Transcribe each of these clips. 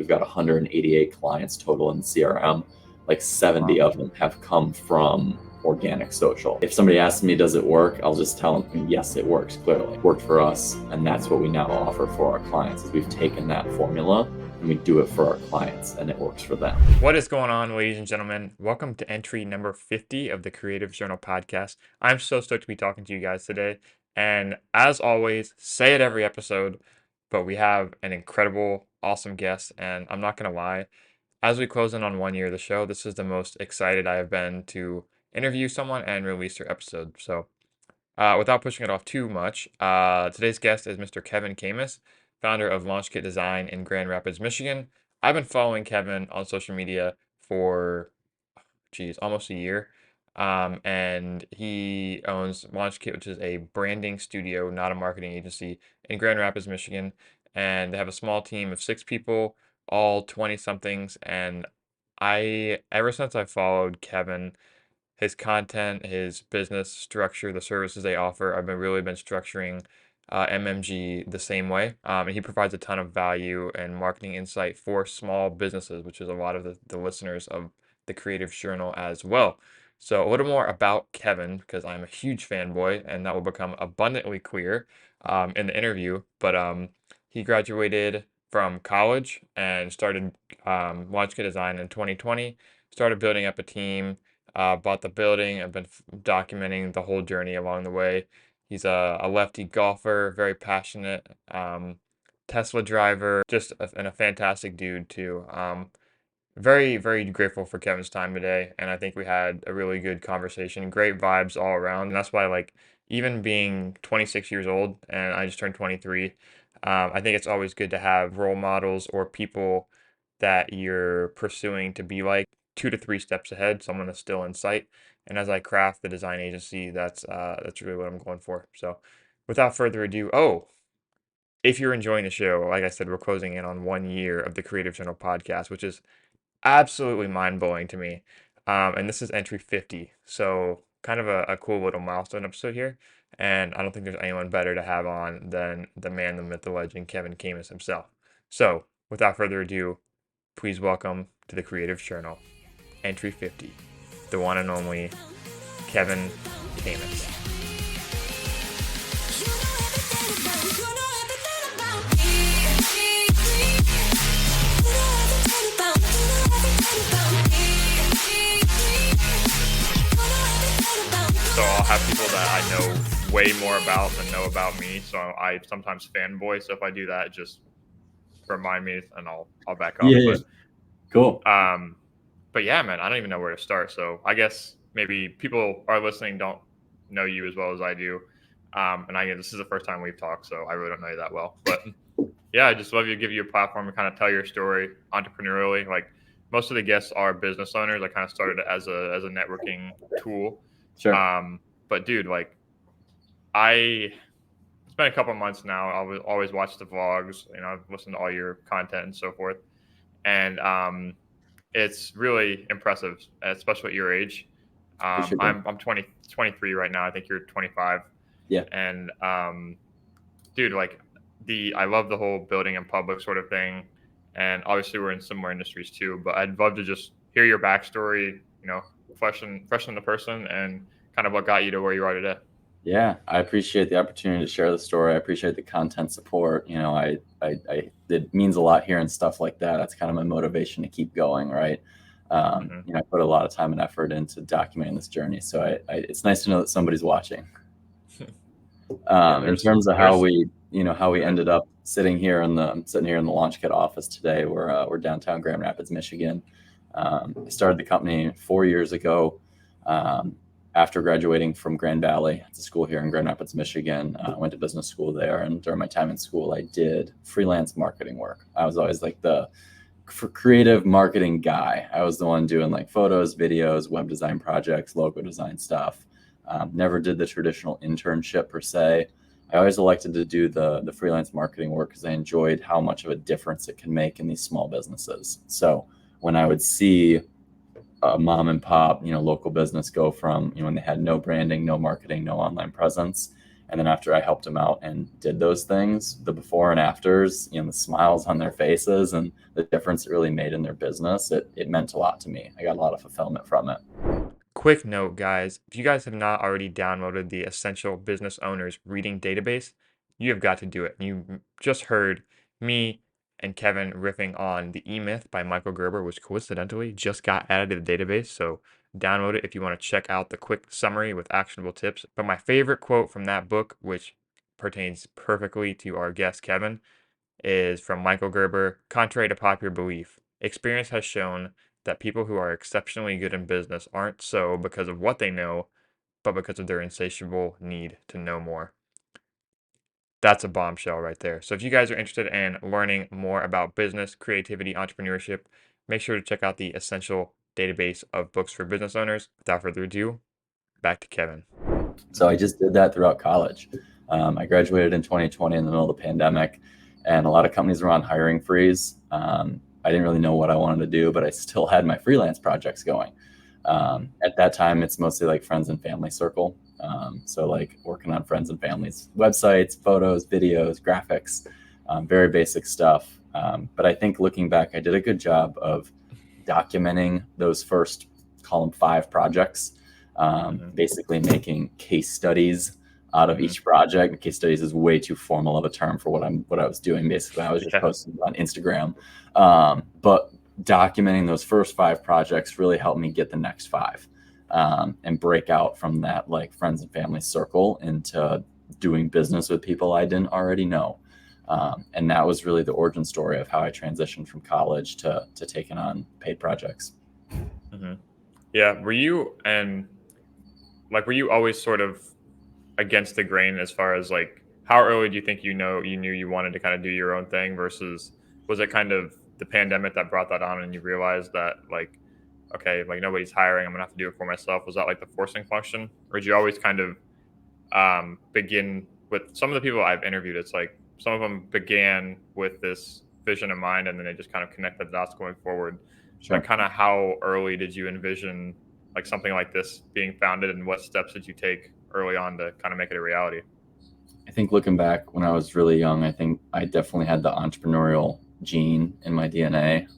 we've got 188 clients total in CRM. Like 70 of them have come from organic social. If somebody asks me, does it work? I'll just tell them, yes, it works. Clearly, it worked for us. And that's what we now offer for our clients, is we've taken that formula and we do it for our clients, and it works for them. What is going on, ladies and gentlemen? Welcome to entry number 50 of the Creative Journal podcast. I'm so stoked to be talking to you guys today. And as always, say it every episode, but we have an incredible, awesome guest. And I'm not going to lie, as we close in on 1 year of the show, this is the most excited I have been to interview someone and release their episode. So without pushing it off too much, today's guest is Mr. Kevin Camus, founder of LaunchKit Design in Grand Rapids, Michigan. I've been following Kevin on social media for, almost a year. And he owns LaunchKit, which is a branding studio, not a marketing agency, in Grand Rapids, Michigan. And they have a small team of 6 people, all 20 somethings. And ever since I followed Kevin, his content, his business structure, the services they offer, I've been structuring MMG the same way. And he provides a ton of value and marketing insight for small businesses, which is a lot of the listeners of the Creative Journal as well. So a little more about Kevin, because I'm a huge fanboy, and that will become abundantly clear in the interview. But he graduated from college and started LaunchKit Design in 2020, started building up a team, bought the building. I've been documenting the whole journey along the way. He's a lefty golfer, very passionate, Tesla driver, and a fantastic dude too. Very, very grateful for Kevin's time today, and I think we had a really good conversation, great vibes all around, and that's why, like, even being 26 years old, and I just turned 23, I think it's always good to have role models or people that you're pursuing to be like 2 to 3 steps ahead, someone that's still in sight. And as I craft the design agency, that's really what I'm going for. So without further ado, if you're enjoying the show, like I said, we're closing in on 1 year of the Creative Journal podcast, which is absolutely mind-blowing to me. And this is entry 50. So kind of a cool little milestone episode here. And I don't think there's anyone better to have on than the man, the myth, the legend, Kevin Camus himself. So without further ado, please welcome to the Creative Journal, entry 50, the one and only Kevin Camus. So I'll have people that I know way more about than know about me. So I sometimes fanboy. So if I do that, just remind me and I'll back off. Yeah. Cool. But yeah, man, I don't even know where to start. So I guess maybe people are listening don't know you as well as I do. And this is the first time we've talked, so I really don't know you that well. But yeah, I just love to give you a platform to kind of tell your story entrepreneurially. Like, most of the guests are business owners. I kind of started it as a networking tool. Sure. But dude, like, it's been a couple months now. I always watch the vlogs. I've listened to all your content and so forth. And it's really impressive, especially at your age. Sure. I'm 23 right now. I think you're 25. Yeah. And dude, like, I love the whole building in public sort of thing. And obviously we're in similar industries too, but I'd love to just hear your backstory, freshen the person and kind of what got you to where you are today. Yeah, I appreciate the opportunity to share the story. I appreciate the content support. It means a lot hearing stuff like that. That's kind of my motivation to keep going, right? I put a lot of time and effort into documenting this journey. So it's nice to know that somebody's watching. In terms of how we ended up sitting here in the LaunchKit office today. We're downtown Grand Rapids, Michigan. I started the company 4 years ago. After graduating from Grand Valley, it's a school here in Grand Rapids, Michigan. I went to business school there, and during my time in school, I did freelance marketing work. I was always like the creative marketing guy. I was the one doing like photos, videos, web design projects, logo design stuff. Never did the traditional internship per se. I always elected to do the freelance marketing work because I enjoyed how much of a difference it can make in these small businesses. So when I would see a mom and pop, local business go from, when they had no branding, no marketing, no online presence, And then after I helped them out and did those things, the before and afters, the smiles on their faces and the difference it really made in their business, it meant a lot to me. I got a lot of fulfillment from it. Quick note, guys, if you guys have not already downloaded the Essential Business Owners Reading Database, you have got to do it. You just heard me and Kevin riffing on The E-Myth by Michael Gerber, which coincidentally just got added to the database. So download it if you want to check out the quick summary with actionable tips. But my favorite quote from that book, which pertains perfectly to our guest Kevin, is from Michael Gerber. Contrary to popular belief, experience has shown that people who are exceptionally good in business aren't so because of what they know, but because of their insatiable need to know more. That's a bombshell right there. So if you guys are interested in learning more about business, creativity, entrepreneurship, make sure to check out the Essential database of books for business owners. Without further ado, back to Kevin. So I just did that throughout college. I graduated in 2020 in the middle of the pandemic, and a lot of companies were on hiring freeze. I didn't really know what I wanted to do, but I still had my freelance projects going. At that time, it's mostly like friends and family circle. So like working on friends and families, websites, photos, videos, graphics, very basic stuff. But I think looking back, I did a good job of documenting those first, call them 5 projects, basically making case studies out of each project. Case studies is way too formal of a term for what I was doing. Basically, I was just posting on Instagram, but documenting those first 5 projects really helped me get the next 5, and break out from that like friends and family circle into doing business with people I didn't already know. And that was really the origin story of how I transitioned from college to taking on paid projects. Yeah, were you always sort of against the grain as far as like how early do you think you knew you wanted to kind of do your own thing versus was it kind of the pandemic that brought that on and you realized that like okay, like nobody's hiring, I'm gonna have to do it for myself? Was that like the forcing function, or did you always kind of begin with some of the people I've interviewed? It's like some of them began with this vision in mind, and then they just kind of connect the dots going forward. Sure. Like, kind of how early did you envision like something like this being founded, and what steps did you take early on to kind of make it a reality? I think looking back when I was really young, I think I definitely had the entrepreneurial gene in my DNA.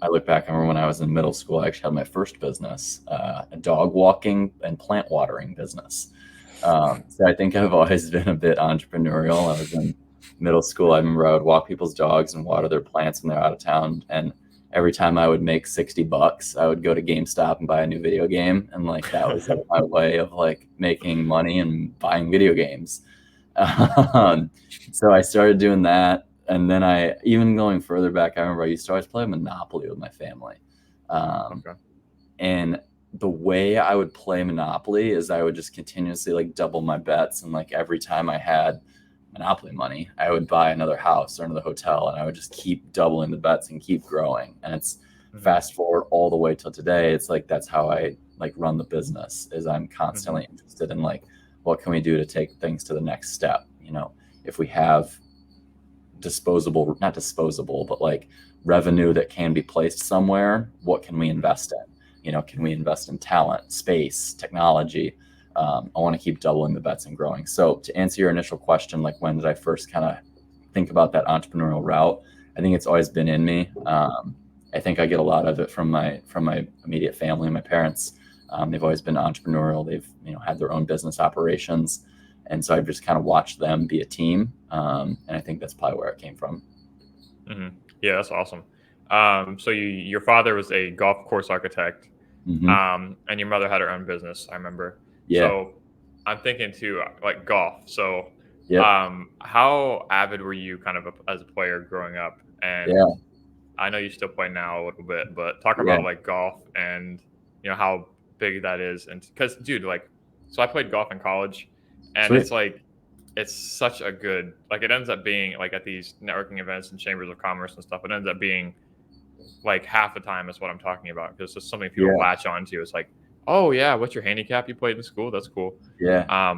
I look back, I remember when I was in middle school, I actually had my first business, a dog walking and plant watering business. So I think I've always been a bit entrepreneurial. I was in middle school. I remember I would walk people's dogs and water their plants when they're out of town. And every time I would make $60, I would go to GameStop and buy a new video game. And like, that was like my way of like making money and buying video games. So I started doing that. And then even going further back, I remember I used to always play Monopoly with my family. And the way I would play Monopoly is I would just continuously like double my bets. And like every time I had Monopoly money, I would buy another house or another hotel, and I would just keep doubling the bets and keep growing. And it's fast forward all the way till today. It's like, that's how I like run the business, is I'm constantly interested in like, what can we do to take things to the next step? If we have not disposable, but like revenue that can be placed somewhere, what can we invest in? Can we invest in talent, space, technology? I want to keep doubling the bets and growing. So to answer your initial question, like when did I first kind of think about that entrepreneurial route? I think it's always been in me. I think I get a lot of it from my immediate family. My parents, they've always been entrepreneurial. They've had their own business operations. And so I've just kind of watched them be a team. And I think that's probably where it came from. Yeah, that's awesome. So your father was a golf course architect, and your mother had her own business, I remember. Yeah. So I'm thinking too, like golf. So Yep. how avid were you kind of as a player growing up? And Yeah. I know you still play now a little bit, but talk about like golf and how big that is. And because dude, like, so I played golf in college, and Sweet. it's like it's such a good, like, it ends up being like at these networking events and chambers of commerce and stuff, it ends up being like half the time is what I'm talking about, because it's just something people latch onto. It's like, oh yeah, what's your handicap? You played in school? That's cool. Yeah.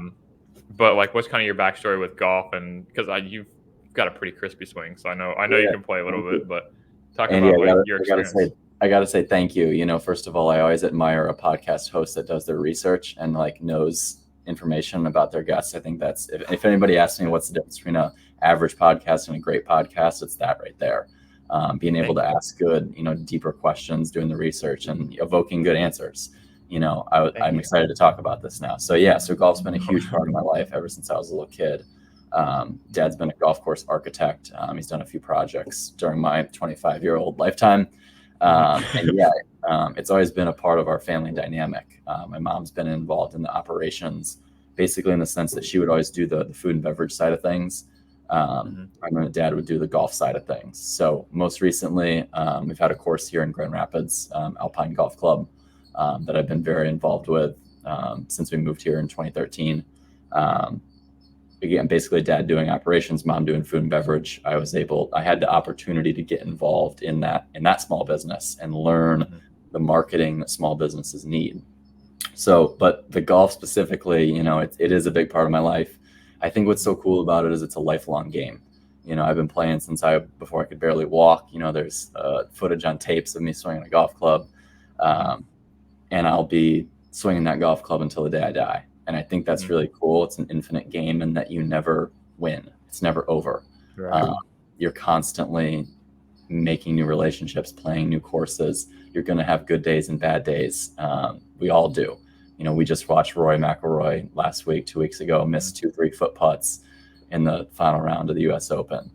But like, what's kind of your backstory with golf? And because you've got a pretty crispy swing, so I know you can play a little bit, but talk Andy, about like your experience. I gotta say thank you. First of all, I always admire a podcast host that does their research and like knows information about their guests. I think that's, if anybody asks me what's the difference between a average podcast and a great podcast, it's that right there. Being able Thank to you. ask good, deeper questions, doing the research, and evoking good answers. Thank I'm you. excited to talk about this now. So yeah, so golf's been a huge part of my life ever since I was a little kid. Dad's been a golf course architect. He's done a few projects during my 25-year-old lifetime. And yeah, it's always been a part of our family dynamic. My mom's been involved in the operations, basically in the sense that she would always do the food and beverage side of things. My dad would do the golf side of things. So most recently, we've had a course here in Grand Rapids, Alpine Golf Club, that I've been very involved with since we moved here in 2013. Again, basically dad doing operations, mom doing food and beverage. I had the opportunity to get involved in that small business and learn the marketing that small businesses need. So, but the golf specifically, it is a big part of my life. I think what's so cool about it is it's a lifelong game. I've been playing before I could barely walk. There's footage on tapes of me swinging a golf club, and I'll be swinging that golf club until the day I die. And I think that's really cool. It's an infinite game, and that you never win. It's never over. Right. You're constantly making new relationships, playing new courses. You're going to have good days and bad days. We all do. We just watched Rory McIlroy last week, 2 weeks ago, miss 2 3-foot putts in the final round of the U.S. Open.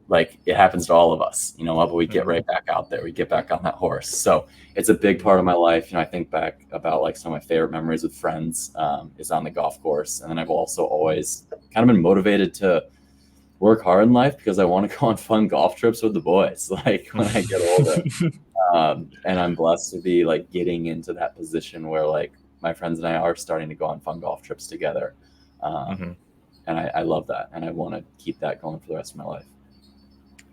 Like it happens to all of us, but we get right back out there. We get back on that horse. So it's a big part of my life. I think back about like some of my favorite memories with friends is on the golf course. And then I've also always kind of been motivated to work hard in life because I want to go on fun golf trips with the boys, like when I get older. And I'm blessed to be like getting into that position where like my friends and I are starting to go on fun golf trips together. And I love that. And I want to keep that going for the rest of my life.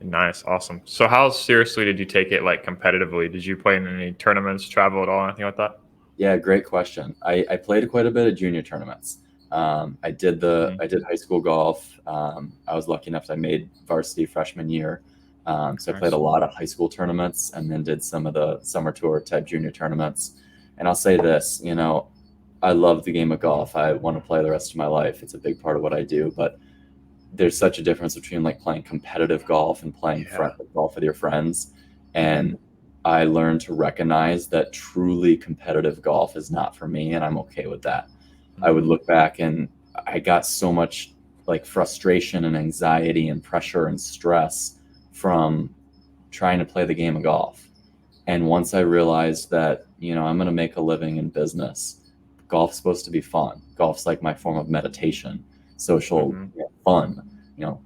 Nice. Awesome. So how seriously did you take it, like competitively? Did you play in any tournaments, travel at all, anything like that? Yeah, great question. I played quite a bit of junior tournaments. I did high school golf. I was lucky enough that I made varsity freshman year. So I played a lot of high school tournaments and then did some of the summer tour type junior tournaments. And I'll say this, I love the game of golf. I want to play the rest of my life. It's a big part of what I do, but there's such a difference between like playing competitive golf and playing golf with your friends. And I learned to recognize that truly competitive golf is not for me, and I'm okay with that. I would look back and I got so much like frustration and anxiety and pressure and stress from trying to play the game of golf. And once I realized that, I'm going to make a living in business, golf's supposed to be fun. Golf's like my form of meditation, social fun.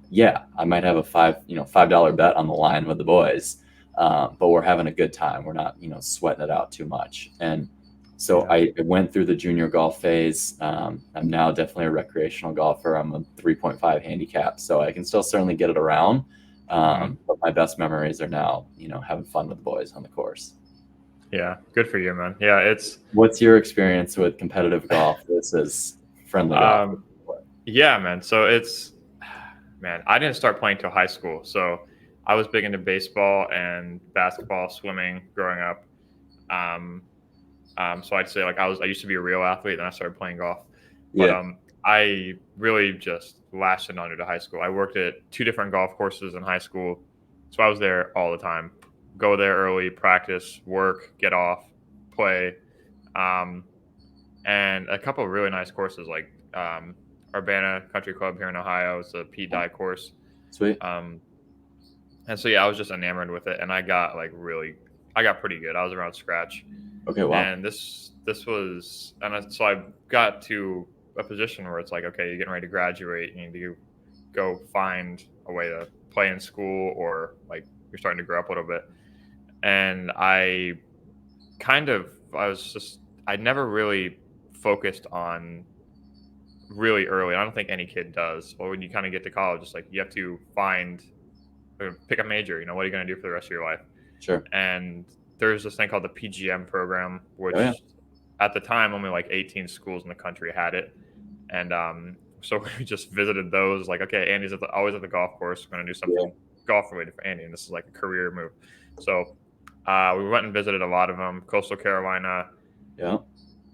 Yeah, I might have a $5 bet on the line with the boys, but we're having a good time. We're not, sweating it out too much. And so I went through the junior golf phase. I'm now definitely a recreational golfer. I'm a 3.5 handicap, so I can still certainly get it around. But my best memories are now, having fun with the boys on the course. Yeah, good for you, man. Yeah, What's your experience with competitive golf versus friendly golf? Yeah, man. So man, I didn't start playing till high school. So I was big into baseball and basketball, swimming growing up. So I'd say like I used to be a real athlete, then I started playing golf. But Yeah. I really just lasted on to high school. I worked at 2 different golf courses in high school, so I was there all the time. Go there early, practice, work, get off, play, and a couple of really nice courses like Urbana Country Club here in Ohio. It's a Pete Dye course. Sweet. And so yeah, I was just enamored with it, and I got pretty good. I was around scratch. Okay. Wow. And so I got to a position where it's like, okay, you're getting ready to graduate. You need to go find a way to play in school, or like you're starting to grow up a little bit. And I never really focused on really early. I don't think any kid does. Or when you kind of get to college, it's like you have to pick a major. What are you going to do for the rest of your life? Sure. And there's this thing called the PGM program, which at the time only like 18 schools in the country had it. And so we just visited those. Like, okay, Andy's always at the golf course. We're going to do something golf related for Andy, and this is like a career move. So we went and visited a lot of them. Coastal Carolina,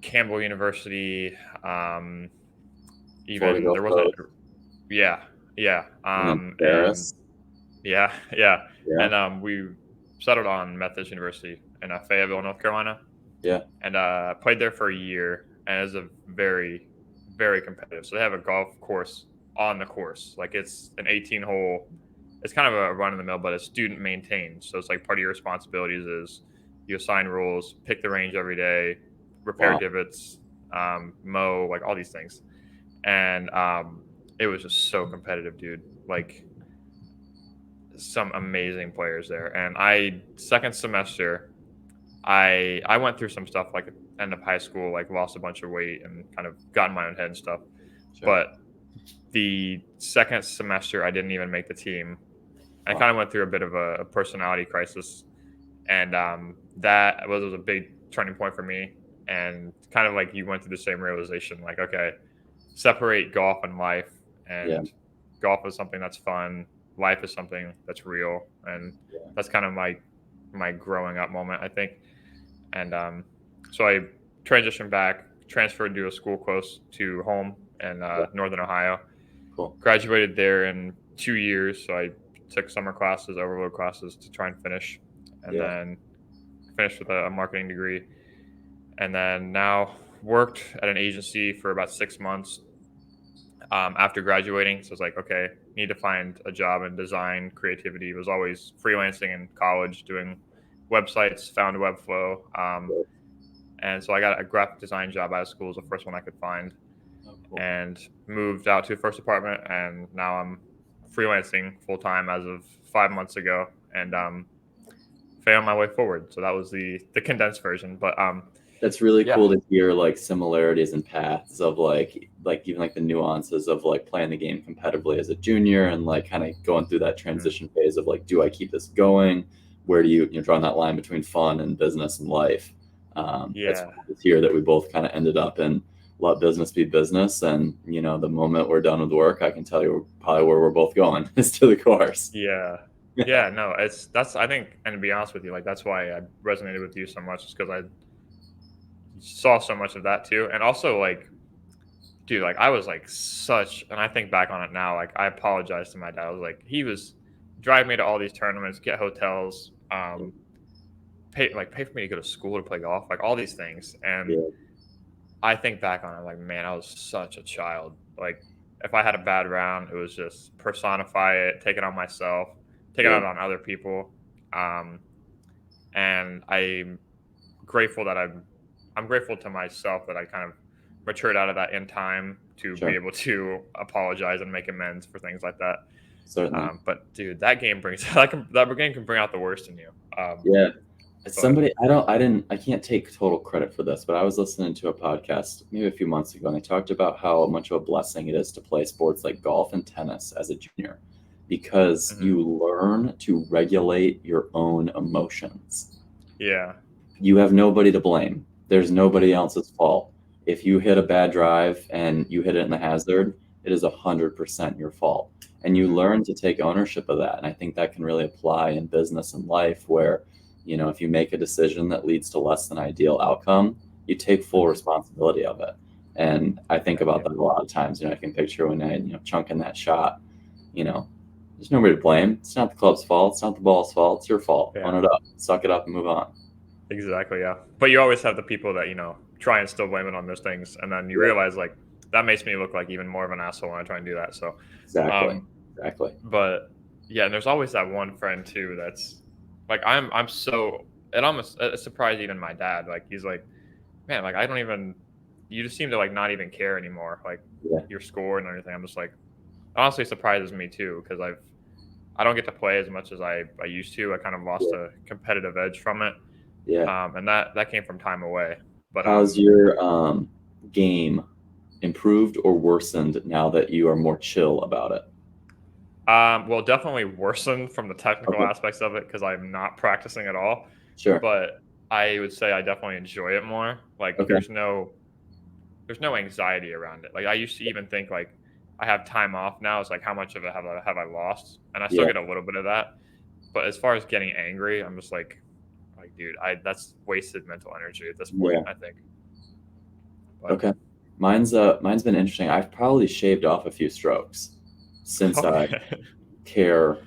Campbell University. Florida Even Gulf there wasn't. Coast, Yeah, yeah. and then And Paris. yeah, yeah. Yeah, And we settled on Methodist University in Fayetteville, North Carolina, yeah, and played there for a year. And it was a very, very competitive. So they have a golf course on the course, like it's an 18 hole. It's kind of a run of the mill, but it's student maintained. So it's like part of your responsibilities is you assign rules, pick the range every day, repair wow, divots, mow, like all these things. And it was just so competitive, dude. Like some amazing players there. And I second semester, I went through some stuff like end of high school, like lost a bunch of weight and kind of got in my own head and stuff. sure, But the second semester, I didn't even make the team. I wow, kind of went through a bit of a personality crisis, and that was a big turning point for me. And kind of like you went through the same realization, like okay, separate golf and life, yeah, and golf is something that's fun, life is something that's real, and yeah, that's kind of my growing up moment, I think. And so I transitioned back, transferred to a school close to home in yeah, Northern Ohio. cool, Graduated there in 2 years, so I took summer classes, overload classes to try and finish, and yeah, then finished with a marketing degree. And then now worked at an agency for about 6 months after graduating. So I was like, okay, need to find a job in design, creativity. It was always freelancing in college, doing websites, found Webflow. yeah. And so I got a graphic design job out of school, was the first one I could find, Oh, cool. and moved out to a first apartment. And now I'm freelancing full time as of 5 months ago, and found my way forward. So that was the condensed version. But That's really yeah, cool to hear like similarities and paths of like even like the nuances of like playing the game competitively as a junior and like kind of going through that mhm, transition phase of like, do I keep this going? Where do you drawing that line between fun and business and life? It's yeah, cool to hear that we both kind of ended up in let business be business. And the moment we're done with work, I can tell you probably where we're both going is to the course. yeah. Yeah. Yeah, no, it's that's I think, and to be honest with you, like that's why I resonated with you so much, is because I saw so much of that too, and also like dude, like I was like such, and I think back on it now, like I apologize to my dad. I was like, he was driving me to all these tournaments, get hotels, pay for me to go to school to play golf, like all these things. And Yeah. I think back on it, like man, I was such a child. Like if I had a bad round, it was just personify it, take it on myself, take it Yeah. out on other people. Um, and I'm grateful that I'm grateful to myself that I kind of matured out of that in time to be Sure. able to apologize and make amends for things like that. Certainly. But dude, that game brings that game can bring out the worst in you. Yeah. But Somebody, I can't take total credit for this, but I was listening to a podcast maybe a few months ago, and they talked about how much of a blessing it is to play sports like golf and tennis as a junior because mhm, you learn to regulate your emotions emotions. yeah, You have nobody to blame. There's nobody else's fault. If you hit a bad drive and you hit it in the hazard, it is 100% your fault. And you mhm, learn to take ownership of that. And I think that can really apply in business and life where, if you make a decision that leads to less than ideal outcome, you take full mhm, responsibility of it. And I think yeah, about yeah, that a lot of times. I can picture when I, chunking that shot, you know, there's nobody to blame. It's not the club's fault. It's not the ball's fault. It's your fault. yeah, Own it up, suck it up, and move on. exactly, yeah. But you always have the people that try and still blame it on those things, and then you Yeah, realize like that makes me look like even more of an asshole when I try and do that. So, exactly. um, Exactly. but yeah, and there's always that one friend too that's like I'm so it almost it surprised even my dad. Like he's like, man, like I don't even you just seem to like not even care anymore. Like Yeah. your score and everything. I'm just like honestly surprises me too because I don't get to play as much as I used to. I kind of lost Yeah. a competitive edge from it, Yeah. and that came from time away. But How's your game improved or worsened now that you are more chill about it? well, definitely worsened from the technical Okay. aspects of it because I'm not practicing at all. Sure. But I would say I definitely enjoy it more. Like Okay. there's no anxiety around it. Like I used to even think like I have time off now. It's like how much of it have I lost? And I still Yeah. get a little bit of that. But as far as getting angry, I'm just like dude, I that's wasted mental energy at this point. Yeah. I think. But Okay. Mine's been interesting. I've probably shaved off a few strokes since I okay. care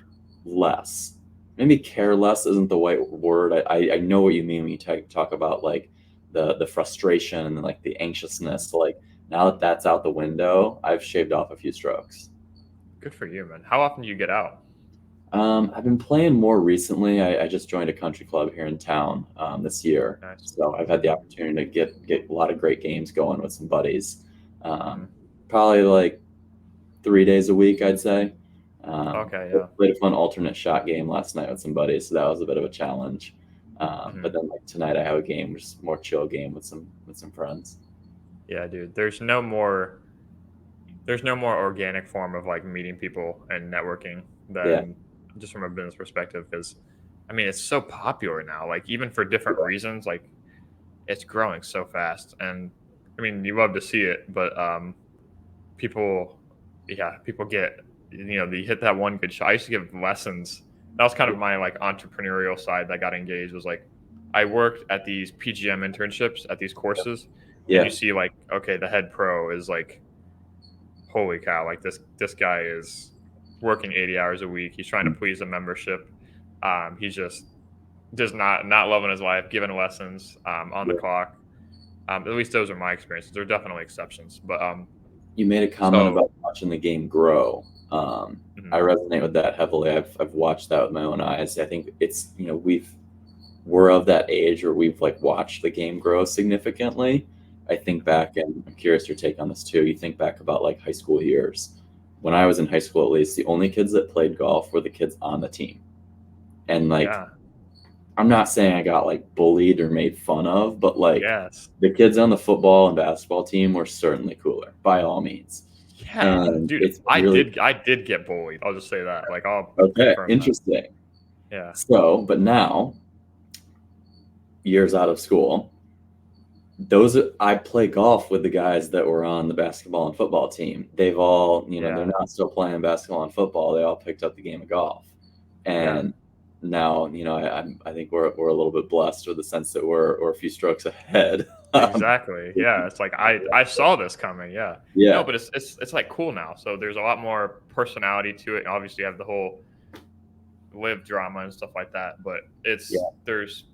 less. Maybe care less isn't the right word. I know what you mean when you talk about like the frustration and like the Mhm. anxiousness. Like now that that's out the window, I've shaved off a few strokes. Good for you, man. How often do you get out? I've been playing more recently. I just joined a country club here in town this year, Nice. so I've had the hmm opportunity to get a lot of great games going with some buddies. hmm Um, Probably like 3 days a week, I'd say. Okay, yeah. Played a fun alternate shot game last night with some buddies, so that was a bit of a challenge. But hmm then like tonight, I have a game, just more chill game with some friends. Yeah, dude. There's no more organic form of like meeting people and networking Yeah, than just from a business perspective because I mean it's so popular now, like even for different reasons, like it's growing so fast. And I mean you love to see it, but people people get they hit that one good shot. I used to give lessons. That was kind yeah, of my like entrepreneurial side that got engaged was like I worked at these PGM internships at these courses and you yeah, see like okay the head pro is like holy cow, like this guy is working 80 hours a week. He's trying to please a membership. He's just not loving his life, giving lessons on the yeah. clock. At least those are my experiences. There are definitely exceptions, but You made a comment so about watching the game grow. I mhm, resonate with that heavily. I've watched that with my own eyes. I think it's we're of that age where we've like watched the game grow significantly. I think mhm, back, and I'm curious your take on this too. You think back about like high school years. When I was in high school, at least, the only kids that played golf were the kids on the team. And like, yeah, I'm not saying I got like bullied or made fun of, but like yes, the kids on the football and basketball team were certainly cooler by all means. yeah, And dude. it's really I did get bullied. I'll just say that. Like I'll okay, confirm that. interesting. Yeah, So, but now, years out of school, I play golf with the guys that were on the basketball and football team. They've all, they're yeah, not still playing basketball and football. They all picked up the game of golf, yeah. and now, I think we're a little bit blessed with the sense that we're a few strokes ahead. Exactly. Yeah, it's like I saw this coming. Yeah. No, Yeah, but it's like cool now. So there's a lot more personality to it. Obviously, you have the whole live drama and stuff like that. But it's yeah, there's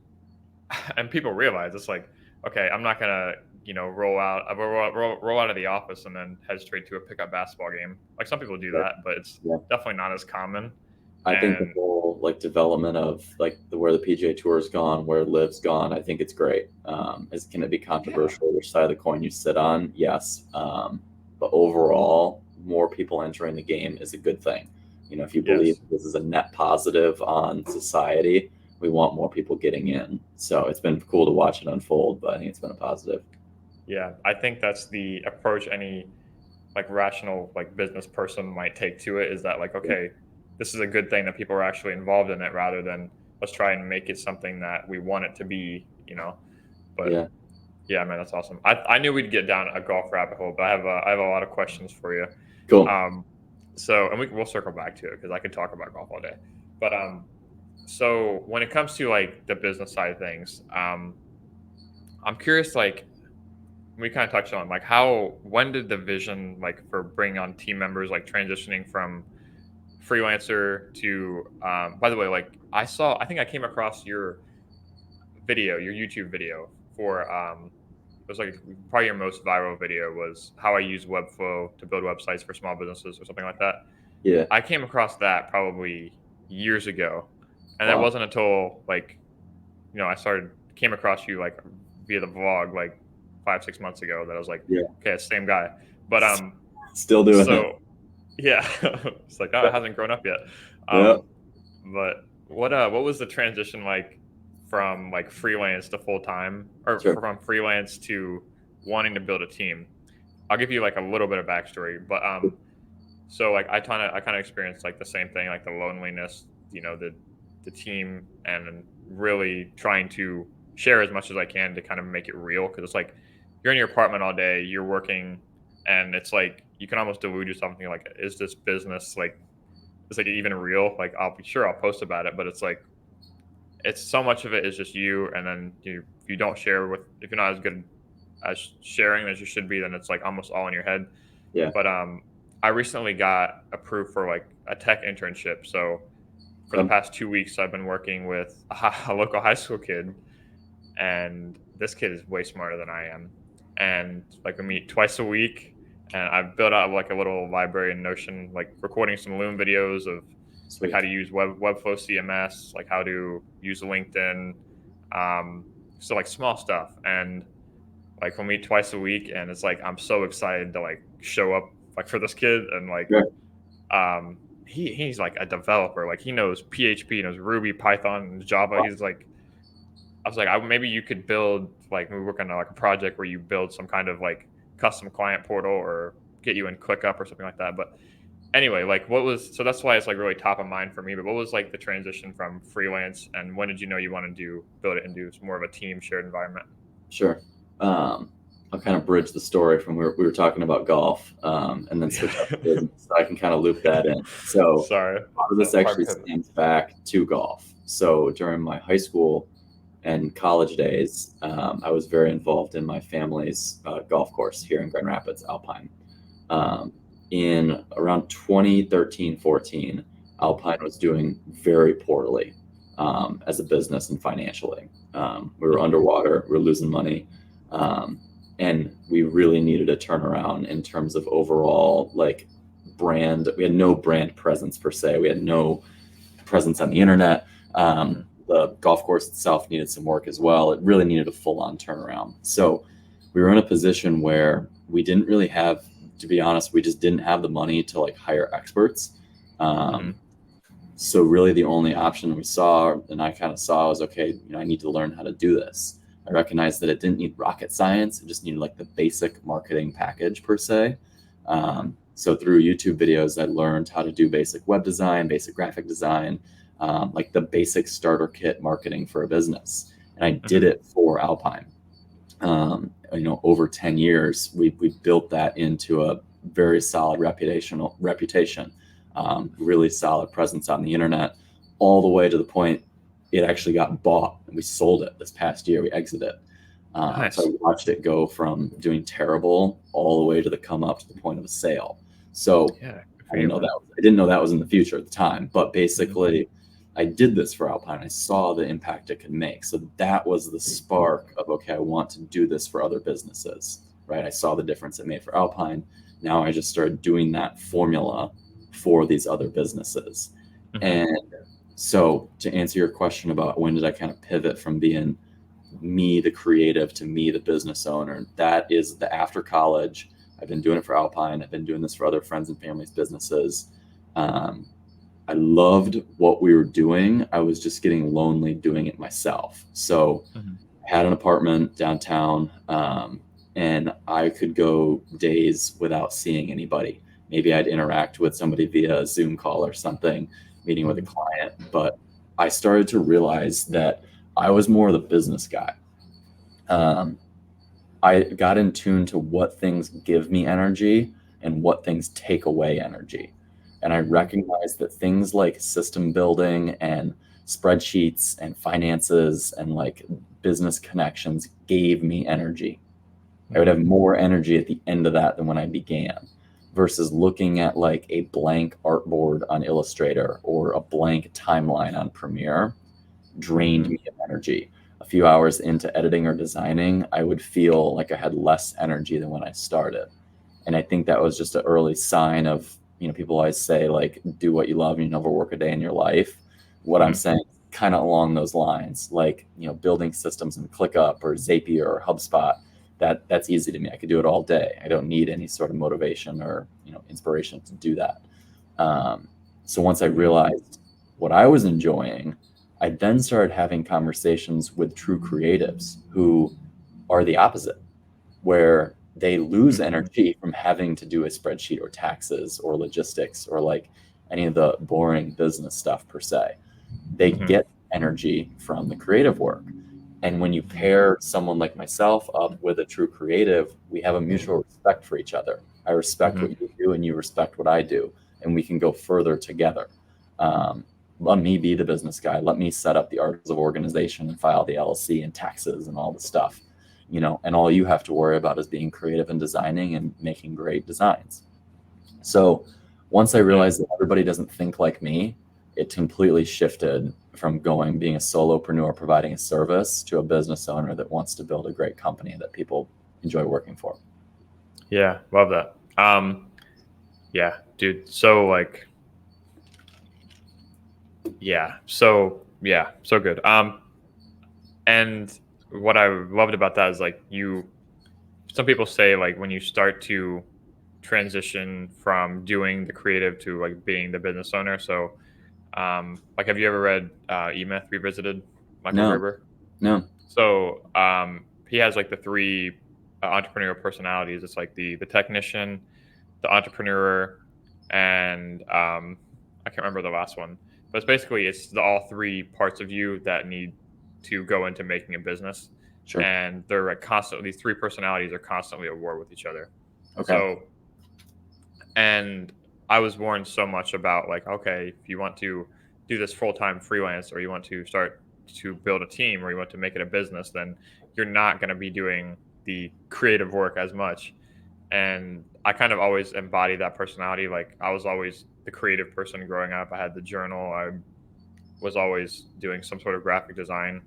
and people realize it's like okay, I'm not gonna roll out of the office and then head straight to a pickup basketball game. Like some people do right, that, but it's yeah. definitely not as common. I think the And whole like development of like where the PGA Tour's gone, where Live's gone, I think it's great. Can it be yeah, controversial which side of the coin you sit on? Yes, but overall, more people entering the game is a good thing. If you believe yes. this is a net positive on society, we want more people getting in. So it's been cool to watch it unfold, but I think it's been a positive. Yeah, I think that's the approach any like rational like business person might take to it is that like Yeah, okay this is a good thing that people are actually involved in it rather than let's try and make it something that we want it to be. But yeah, yeah man that's awesome. I knew we'd get down a golf rabbit hole but I have a lot of questions for you. cool. um so and we'll circle back to it because I could talk about golf all day. But so when it comes to like the business side of things, I'm curious like we kind of touched on like how when did the vision like for bringing on team members like transitioning from freelancer to by the way like I think I came across your video, your YouTube video for it was like probably your most viral video was how I use Webflow to build websites for small businesses or something like that. Yeah, I came across that probably years ago, and it wow. wasn't until like I started came across you like via the vlog like 5 6 months ago that I was like, Yeah, okay, it's the same guy. But still doing it. so yeah, it's like oh, it hasn't grown up yet. Yeah, Um, but what was the transition like from like freelance to full time or sure. from freelance to wanting to build a team? I'll give you like a little bit of backstory, but so like I kind of experienced like the same thing, like the loneliness, the team, and really trying to share as much as I can to kind of make it real because it's like you're in your apartment all day, you're working, and it's like you can almost delude yourself and think like, is this business like is like even real? Like I'll be sure I'll post about it, but it's like it's so much of it is just you, and then if you don't share with if you're not as good as sharing as you should be, then it's like almost all in your head. Yeah. But I recently got approved for like a tech internship. So for the Okay. past 2 weeks, I've been working with a local high school kid, and this kid is way smarter than I am. And like we meet twice a week, and I've built out like a little library in Notion, like recording some Loom videos of like how Sweet. to use Webflow CMS, like how to use LinkedIn, um, so like small stuff. And like we'll meet twice a week, and it's like I'm so excited to like show up like for this kid, and like Sure. he's like a developer, like he knows PHP, knows Ruby, Python, Java. He's like I was like, maybe you could build like we work on like a project where you build some kind of like custom client portal or get you in ClickUp or something like that. But anyway, like what was so that's why it's like really top of mind for me. But what was like the transition from freelance, and when did you know you want to build it into more of a team shared environment? Sure. I'll kind of bridge the story from where we were talking about golf, and then switch up to Yeah. business, so I can kind of loop that in. So Sorry, a lot of it's this a hard actually pivot. stems back to golf. So during my high school and college days, I was very involved in my family's golf course here in Grand Rapids, Alpine. Um, in around 2013, 14, Alpine was doing very poorly as a business and financially. We were Mhm. underwater, we were losing money, um, and we really needed a turnaround in terms of overall like brand. We had no brand presence per se. We had no presence on the internet. Mhm. The golf course itself needed some work as well. It really needed a full-on turnaround. So we were in a position where we didn't really have, to be honest, we just didn't have the money to like hire experts. Um, Mhm. so really the only option we saw, and I kind of saw, was okay, I need to learn how to do this. I recognized that it didn't need rocket science. It just needed like the basic marketing package per se. So through YouTube videos, I learned how to do basic web design, basic graphic design, like the basic starter kit marketing for a business. And I did Mhm. it for Alpine. Over 10 years, we built that into a very solid reputation, really solid presence on the internet, all the way to the point it actually got bought and we sold it this past year. We exited. So I Nice. watched it go from doing terrible all the way to the come up to the point of a sale. So Yeah. Good I for didn't you, know man. that. I didn't know that was in the future at the time, but Mhm. basically, I did this for Alpine. I saw the impact it could make. So that was the spark of okay, I want to do this for other businesses, right? I saw the difference it made for Alpine. Now I just started doing that formula for these other businesses. Mhm. And so to answer your question about when did I kind of pivot from being me the creative to me the business owner, that is the after college. I've been doing it for Alpine. I've been doing this for other friends and families businesses. um, I loved what we were doing. I was just getting lonely doing it myself. So Mhm. I had an apartment downtown, and I could go days without seeing anybody. Maybe I'd interact with somebody via a Zoom call or something, meeting with a Mhm. client. But I started to realize that I was more the business guy. Um, I got in tune to what things give me energy and what things take away energy. And I recognized that things like system building and spreadsheets and finances and like business connections gave me energy. I would have Mhm. more energy at the end of that than when I began, versus looking at like a blank artboard on Illustrator or a blank timeline on Premiere drained Mhm. me of energy. A few hours into editing or designing, I would feel like I had less energy than when I started. And I think that was just an early sign of, people always say, like, do what you love and you never work a day in your life. What I'm Mhm. saying, kind of along those lines, like, building systems in ClickUp or Zapier or HubSpot, that's easy to me. I could do it all day. I don't need any sort of motivation or, inspiration to do that. Um, so once I Mhm. realized what I was enjoying, I then started having conversations with true creatives who are the opposite, where they lose Mhm. energy from having to do a spreadsheet or taxes or logistics or like any of the boring business stuff per se. They Mhm. get energy from the creative work. And when you pair someone like myself up with a true creative, we have a mutual respect for each other. I respect Mhm. what you do, and you respect what I do, and we can go further together. Let me be the business guy. Let me set up the articles of organization and file the LLC and taxes and all the stuff. and all you have to worry about is being creative and designing and making great designs. So once I realized that everybody doesn't think like me, it completely shifted from being a solopreneur providing a service to a business owner that wants to build a great company that people enjoy working for. Yeah, love that. Yeah, dude. So like, so good. And what I loved about that is like some people say like when you start to transition from doing the creative to like being the business owner. So, like, have you ever read E-Myth Revisited, Michael No, Gerber? no. So, he has like the three entrepreneurial personalities. It's like the technician, the entrepreneur, and I can't remember the last one. But it's basically all three parts of you that need to go into making a business, Sure. and they're like constantly. These three personalities are constantly at war with each other. Okay. So, and I was warned so much about like, okay, if you want to do this full time freelance, or you want to start to build a team, or you want to make it a business, then you're not going to be doing the creative work as much. And I kind of always embodied that personality. Like I was always the creative person growing up. I had the journal. I was always doing some sort of graphic design.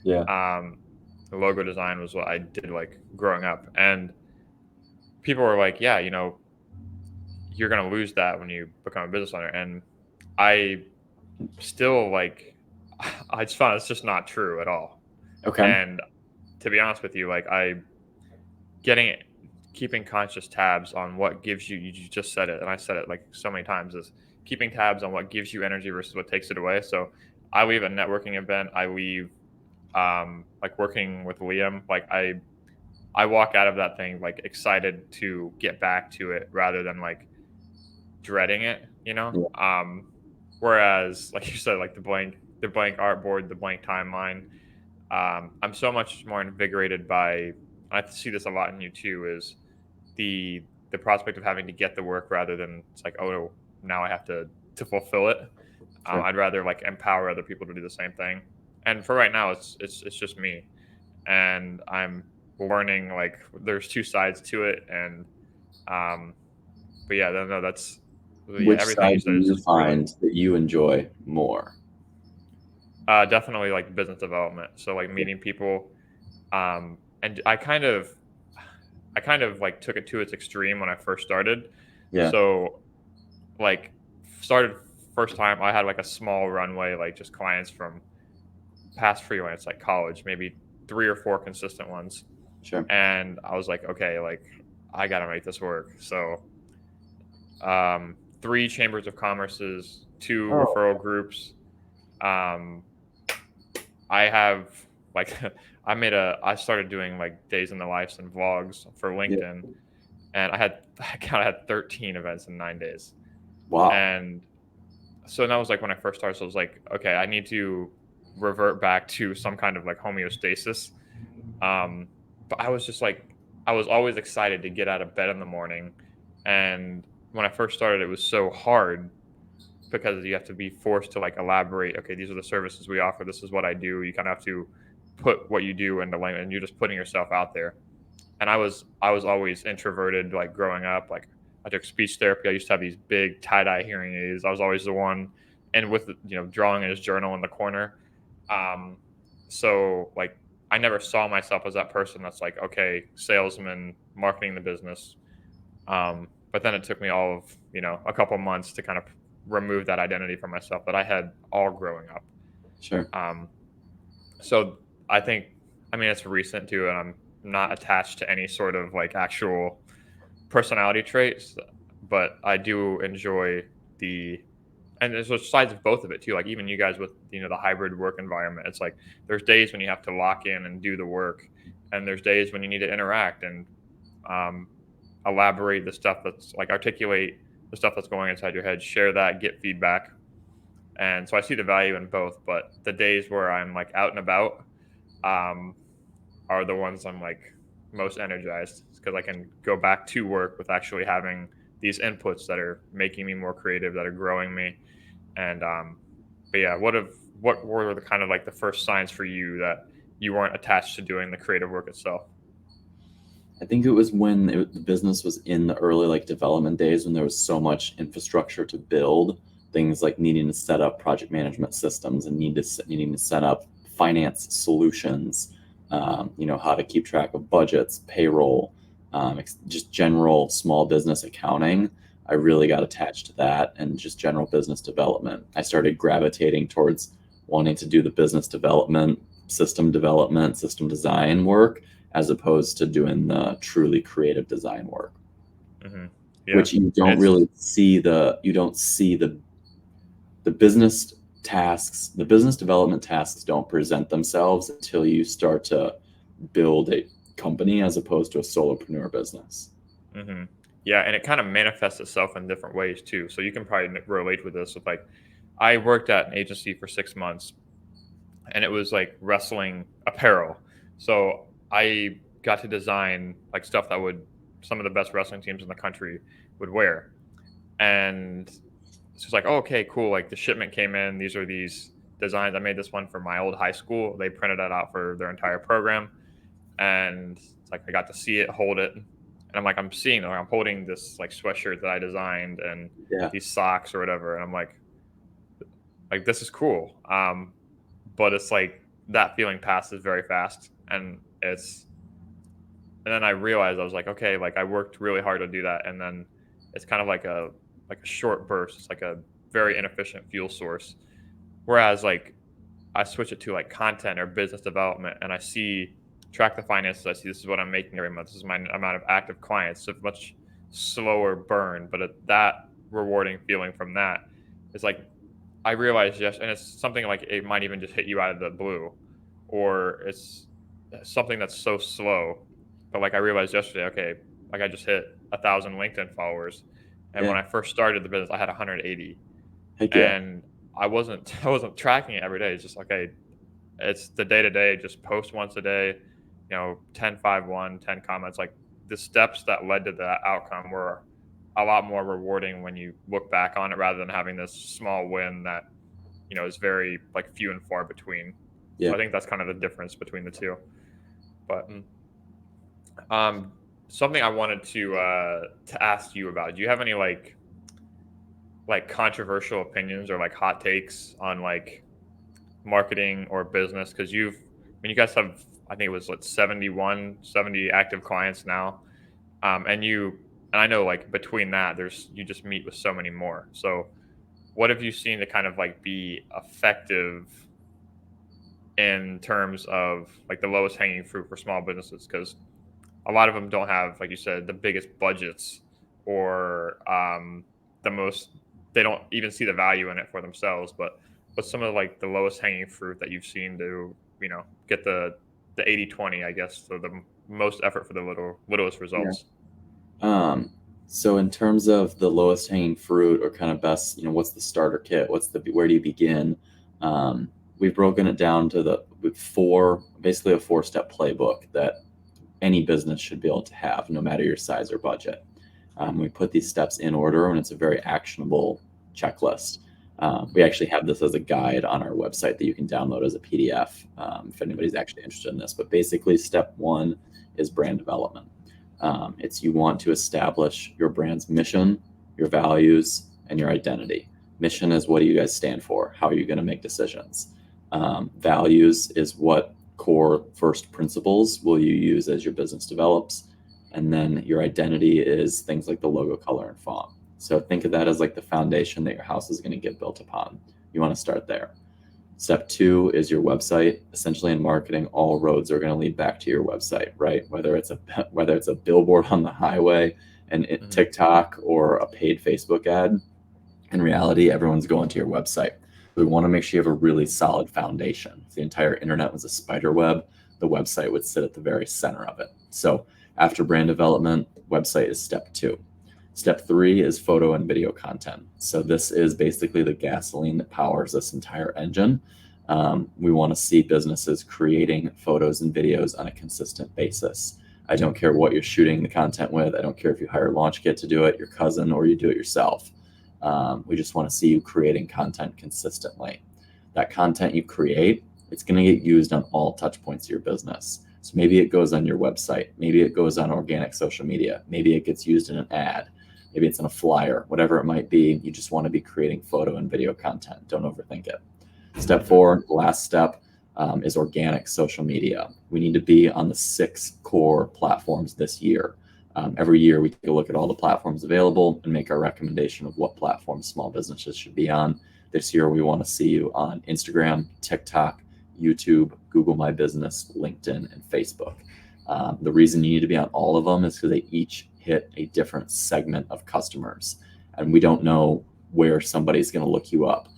Yeah. Um, Logo design was what I did like growing up. And people were like, yeah, you're going to lose that when you become a business owner. And I still like, I just found it's just not true at all. Okay. And to be honest with you, like getting keeping conscious tabs on what gives you just said it, and I said it like so many times, is keeping tabs on what gives you energy versus what takes it away. So I leave a networking event, I leave like working with Liam, like I walk out of that thing like excited to get back to it rather than like dreading it, Yeah. whereas like you said, like the blank artboard, the blank timeline, I'm so much more invigorated by, I see this a lot in you too, is the prospect of having to get the work rather than it's like, oh, now I have to fulfill it. Sure. I'd rather like empower other people to do the same thing. And for right now, it's just me, and I'm learning like there's two sides to it, and um, but yeah, no, that's yeah, Which everything you side do said is you just really find that you enjoy more? definitely like business development. So like meeting people, and I kind of like took it to its extreme when I first started. Yeah. So like started first time I had like a small runway, like just clients from past freelance, like college, maybe three or four consistent ones. Sure. And I was like, okay, like I gotta make this work. So three chambers of commerces, two Oh, referral groups. Um, I have like I started doing like days in the lives and vlogs for yeah. LinkedIn, and I kind of had 13 events in 9 days. Wow. And so that was like when I first started. So I was like, okay, I need to revert back to some kind of like homeostasis. But I was just like, I was always excited to get out of bed in the morning. And when I first started, it was so hard because you have to be forced to like elaborate. Okay, these are the services we offer. This is what I do. You kind of have to put what you do into language, and you're just putting yourself out there. And I was always introverted, like growing up. Like I took speech therapy. I used to have these big tie-dye hearing aids. I was always the one, and with drawing in his journal in the corner. Um, so like I never saw myself as that person that's like, okay, salesman, marketing the business. But then it took me all of a couple months to kind of remove that identity from myself that I had all growing up. Sure. Um, so I think, I mean, it's recent too, and I'm not attached to any sort of like actual personality traits, but I do enjoy and there's sides of both of it too. Like even you guys with the hybrid work environment, it's like there's days when you have to lock in and do the work, and there's days when you need to interact and um, elaborate the stuff that's like articulate the stuff that's going inside your head, share that, get feedback. And so I see the value in both, but the days where I'm like out and about um, are the ones I'm like most energized because I can go back to work with actually having these inputs that are making me more creative, that are growing me. And but yeah, what were the kind of like the first signs for you that you weren't attached to doing the creative work itself? I think it was when the business was in the early like development days when there was so much infrastructure to build, things like needing to set up project management systems and needing to set up finance solutions, how to keep track of budgets, payroll, just general small business accounting. I really got attached to that and just general business development. I started gravitating towards wanting to do the business development, system design work as opposed to doing the truly creative design work, Hmm. Yeah, which you and don't really see the business tasks, the business development tasks don't present themselves until you start to build a company as opposed to a solopreneur business. hmm yeah, and it kind of manifests itself in different ways too. So you can probably relate with this. With like, I worked at an agency for 6 months, and it was like wrestling apparel. So I got to design like stuff that would some of the best wrestling teams in the country would wear. And so it's like, oh, okay, cool. Like the shipment came in. These designs. I made this one for my old high school. They printed it out for their entire program, and it's like I got to see it, hold it, and I'm like, I'm seeing, like, I'm holding this like sweatshirt that I designed and Yeah, these socks or whatever, and I'm like this is cool. But it's like that feeling passes very fast, and then I realized I was like, okay, like I worked really hard to do that, and then it's kind of like a short burst. It's like a very inefficient fuel source. Whereas like I switch it to like content or business development, and I see track the finances. I see this is what I'm making every month. This is my amount of active clients. It's a much slower burn, but that rewarding feeling from that is like I realized yes, and it's something like it might even just hit you out of the blue, or it's something that's so slow. But like I realized yesterday, okay, like I just hit 1,000 LinkedIn followers, and when yeah, I first started the business, I had 180, heck yeah, and I wasn't tracking it every day. It's just okay, it's the day to day. Just post once a day, 10, 5, 1, 10 comments. Like the steps that led to that outcome were a lot more rewarding when you look back on it rather than having this small win that is very like few and far between. So yeah. I think that's kind of the difference between the two. But um, something I wanted to ask you about. Do you have any like controversial opinions or like hot takes on like marketing or business? Because you guys have, I think it was like 70 active clients now, and I know like between that, you just meet with so many more. So what have you seen to kind of like be effective in terms of like the lowest hanging fruit for small businesses? Because a lot of them don't have, like you said, the biggest budgets or the most. They don't even see the value in it for themselves. But what's some of like the lowest hanging fruit that you've seen to get the 80/20, I guess, so the most effort for the littlest Yeah. results? Um, so in terms of the lowest hanging fruit or kind of best, what's the starter kit? Where do you begin? We've broken it down to with basically a 4-step playbook that any business should be able to have, no matter your size or budget. We put these steps in order, and it's a very actionable checklist. We actually have this as a guide on our website that you can download as a PDF if anybody's actually interested in this. But basically, step one is brand development. It's you want to establish your brand's mission, your values, and your identity. Mission is what do you guys stand for? How are you going to make decisions? Values is what core first principles will you use as your business develops? And then your identity is things like the logo, color, and font. So think of that as like the foundation that your house is going to get built upon. You want to start there. Step two is your website. Essentially, in marketing, all roads are going to lead back to your website, right? Whether it's a billboard on the highway, and Hmm. TikTok, or a paid Facebook ad. In reality, everyone's going to your website. We want to make sure you have a really solid foundation. If the entire internet was a spider web, the website would sit at the very center of it. So after brand development, website is step two. Step three is photo and video content. So this is basically the gasoline that powers this entire engine. We want to see businesses creating photos and videos on a consistent basis. I don't care what you're shooting the content with. I don't care if you hire LaunchKit to do it, your cousin, or you do it yourself. We just want to see you creating content consistently. That content you create, it's going to get used on all touch points of your business. So maybe it goes on your website, maybe it goes on organic social media, maybe it gets used in an ad, maybe it's in a flyer, whatever it might be. You just want to be creating photo and video content. Don't overthink it. Step four, the last step, is organic social media. We need to be on the 6 core platforms this year. Every year we take a look at all the platforms available and make our recommendation of what platforms small businesses should be on. This year we want to see you on Instagram, TikTok, YouTube, Google My Business, LinkedIn, and Facebook. The reason you need to be on all of them is because they each hit a different segment of customers, and we don't know where somebody's going to look you up.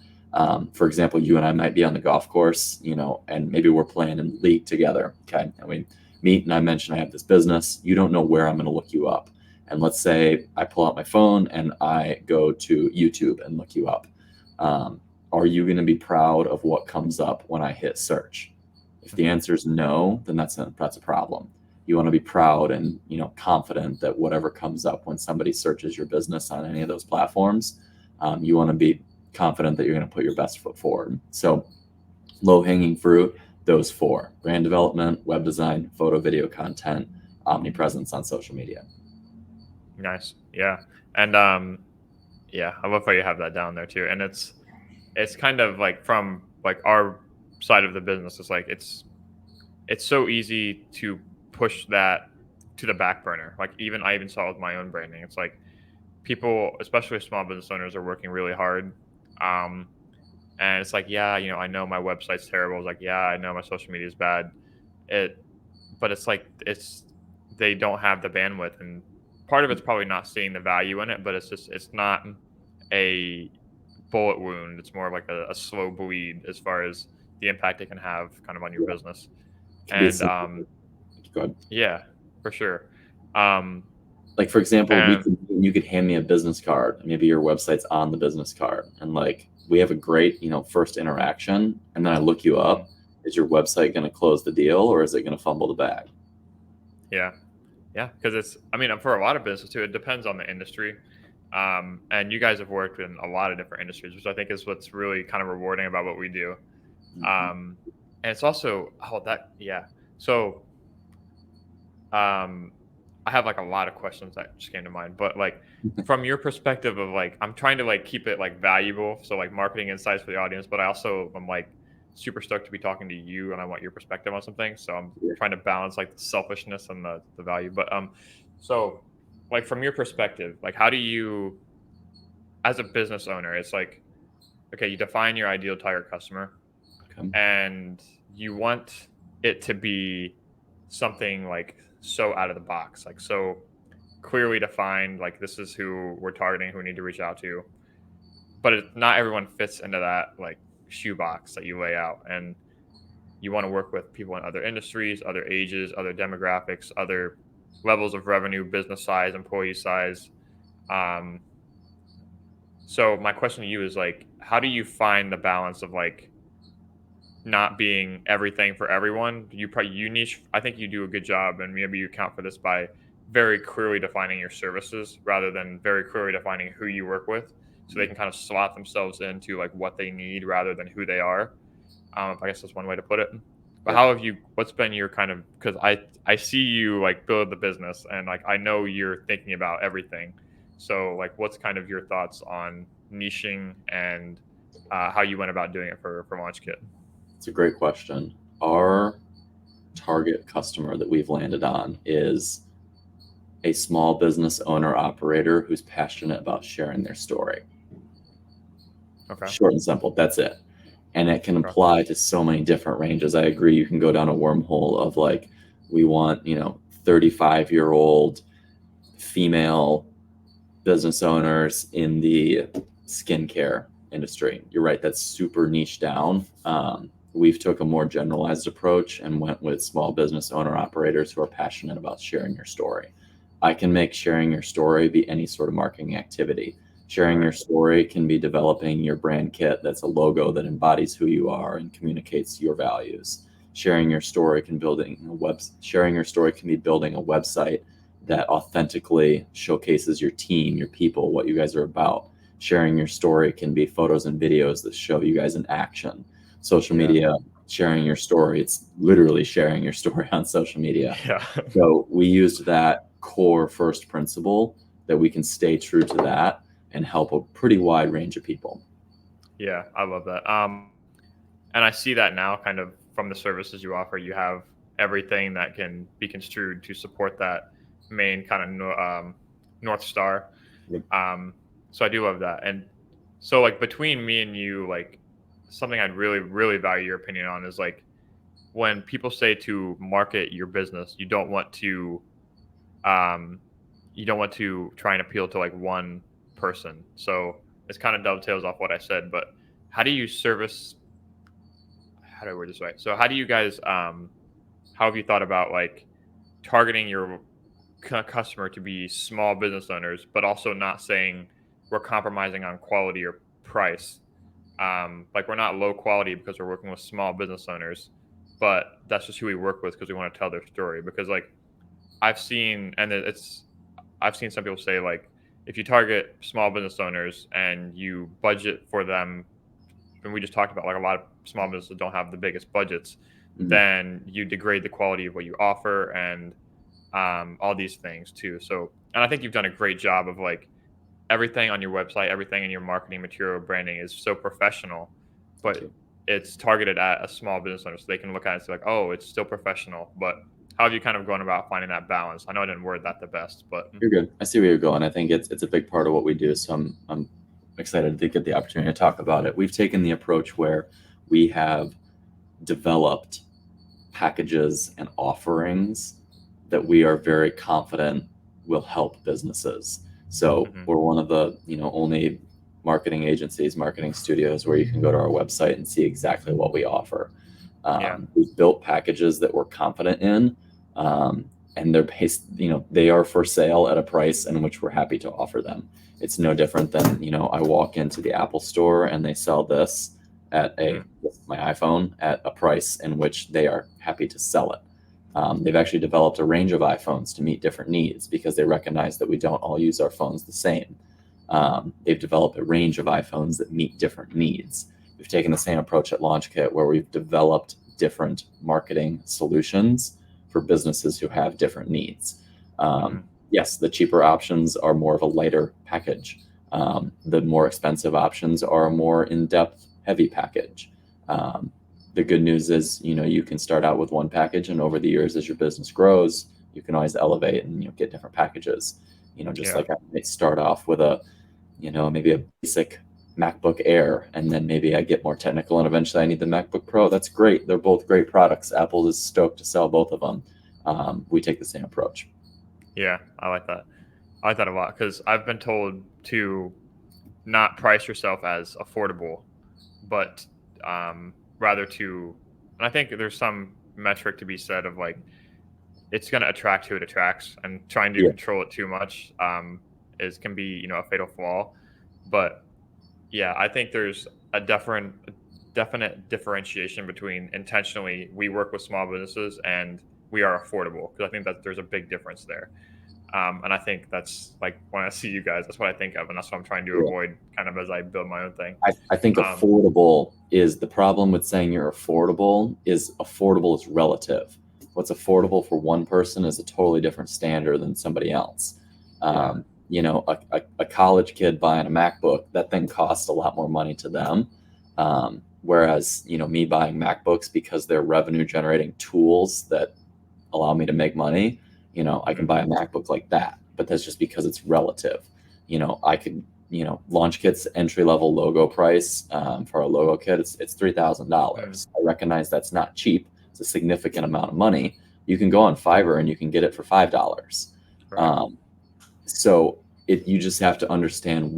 For example, you and I might be on the golf course, and maybe we're playing in league together. Okay. And we meet and I mention I have this business. You don't know where I'm going to look you up. And let's say I pull out my phone and I go to YouTube and look you up. Are you going to be proud of what comes up when I hit search? If the answer is no, then that's a problem. You want to be proud and confident that whatever comes up when somebody searches your business on any of those platforms, you want to be confident that you're going to put your best foot forward. So low-hanging fruit, those 4: brand development, web design, photo, video content, omnipresence on social media. Nice. Yeah. And yeah, I love how you have that down there too. And it's kind of like from like our side of the business, it's like it's so easy to push that to the back burner. Like I even saw it with my own branding. It's like people, especially small business owners, are working really hard. And it's like, yeah, I know my website's terrible. It's like, yeah, I know my social media is bad. But it's like they don't have the bandwidth, and part of it's probably not seeing the value in it. But it's not a bullet wound. It's more like a slow bleed as far as the impact it can have kind of on your business. And Go ahead. yeah, for sure. Like, for example, And you could hand me a business card. Maybe your website's on the business card, and like we have a great, first interaction, and then I look you up. Is your website going to close the deal, or is it going to fumble the bag? yeah, because for a lot of business too, it depends on the industry. And you guys have worked in a lot of different industries, which I think is what's really kind of rewarding about what we do. And it's also So, I have like a lot of questions that just came to mind, but like from your perspective of like, I'm trying to like keep it like valuable. So like marketing insights for the audience, but I'm like super stoked to be talking to you and I want your perspective on something. So I'm trying to balance like the selfishness and the value, but, so like from your perspective, like how do you, as a business owner, it's like, okay, you define your ideal target customer and you want it to be something like so out of the box, like so clearly defined, like this is who we're targeting, who we need to reach out to. But not everyone fits into that like shoebox that you lay out. And you want to work with people in other industries, other ages, other demographics, other levels of revenue, business size, employee size. So my question to you is like, how do you find the balance of like not being everything for everyone? You niche. I think you do a good job, and maybe you account for this by very clearly defining your services rather than very clearly defining who you work with, so they can kind of slot themselves into like what they need rather than who they are. I guess that's one way to put it. But what's been your kind of, because I see you like build the business and like I know you're thinking about everything. So like what's kind of your thoughts on niching and how you went about doing it for LaunchKit? It's a great question. Our target customer that we've landed on is a small business owner operator who's passionate about sharing their story. Okay. Short and simple. That's it. And it can apply to so many different ranges. I agree. You can go down a wormhole of like, we want, 35-year-old female business owners in the skincare industry. You're right. That's super niche down. We've took a more generalized approach and went with small business owner operators who are passionate about sharing your story. I can make sharing your story be any sort of marketing activity. Sharing your story can be developing your brand kit that's a logo that embodies who you are and communicates your values. Sharing your story can be building a website that authentically showcases your team, your people, what you guys are about. Sharing your story can be photos and videos that show you guys in action. Social media sharing your story. It's literally sharing your story on social media. Yeah. So we used that core first principle that we can stay true to that and help a pretty wide range of people. Yeah, I love that. And I see that now kind of from the services you offer, you have everything that can be construed to support that main kind of North Star. Yep. So I do love that. And so like between me and you, like something I'd really, really value your opinion on is like when people say to market your business, um, you don't want to try and appeal to like one person. So it's kind of dovetails off what I said, but how do you service how do I word this right? So how do you guys how have you thought about like targeting your customer to be small business owners, but also not saying we're compromising on quality or price? Like we're not low quality because we're working with small business owners, but that's just who we work with because we want to tell their story. Because like I've seen, and I've seen some people say like if you target small business owners and you budget for them, and we just talked about like a lot of small businesses don't have the biggest budgets, Mhm. then you degrade the quality of what you offer and all these things too. So, and I think you've done a great job of like everything on your website, everything in your marketing material branding is so professional, Thank but you. it's targeted at a small business owner so they can look at it and say like, oh, it's still professional. But how have you kind of gone about finding that balance? I know I didn't word that the best, but You're good. I see where you're going. I think it's a big part of what we do. So I'm excited to get the opportunity to talk about it. We've taken the approach where we have developed packages and offerings that we are very confident will help businesses. So mhm, we're one of the only marketing agencies, marketing studios where you can go to our website and see exactly what we offer. yeah, We've built packages that we're confident in, um, and they're based, they are for sale at a price in which we're happy to offer them. It's no different than, I walk into the Apple store and they sell this at mhm, my iPhone at a price in which they are happy to sell it. They've actually developed a range of iPhones to meet different needs because they recognize that we don't all use our phones the same. They've developed a range of iPhones that meet different needs. We've taken the same approach at LaunchKit where we've developed different marketing solutions for businesses who have different needs. mhm, Yes, the cheaper options are more of a lighter package. The more expensive options are a more in-depth, heavy package. Um, the good news is, you can start out with one package, and over the years, as your business grows, you can always elevate and get different packages. Just yeah, like I might start off with maybe a basic MacBook Air, and then maybe I get more technical, and eventually I need the MacBook Pro. That's great. They're both great products. Apple is stoked to sell both of them. We take the same approach. yeah. I like that. I like that a lot because I've been told to not price yourself as affordable, but rather to, and I think there's some metric to be said of like it's going to attract who it attracts, and trying to Yeah, control it too much is can be a fatal flaw. But yeah, I think there's a definite differentiation between intentionally we work with small businesses and we are affordable because I think that there's a big difference there. And I think that's like when I see you guys, that's what I think of, and that's what I'm trying to yeah. avoid kind of as I build my own thing. I think Um, affordable is the problem with saying you're affordable is relative. What's affordable for one person is a totally different standard than somebody else. yeah, A college kid buying a MacBook, that thing costs a lot more money to them. Whereas, me buying MacBooks because they're revenue generating tools that allow me to make money, I can mhm, buy a MacBook like that, but that's just because it's relative. I could, LaunchKit's entry level logo price for a logo kit, it's mhm, $3,000. I recognize that's not cheap. It's a significant amount of money. You can go on Fiverr and you can get it for $5. right, Um, so you just have to understand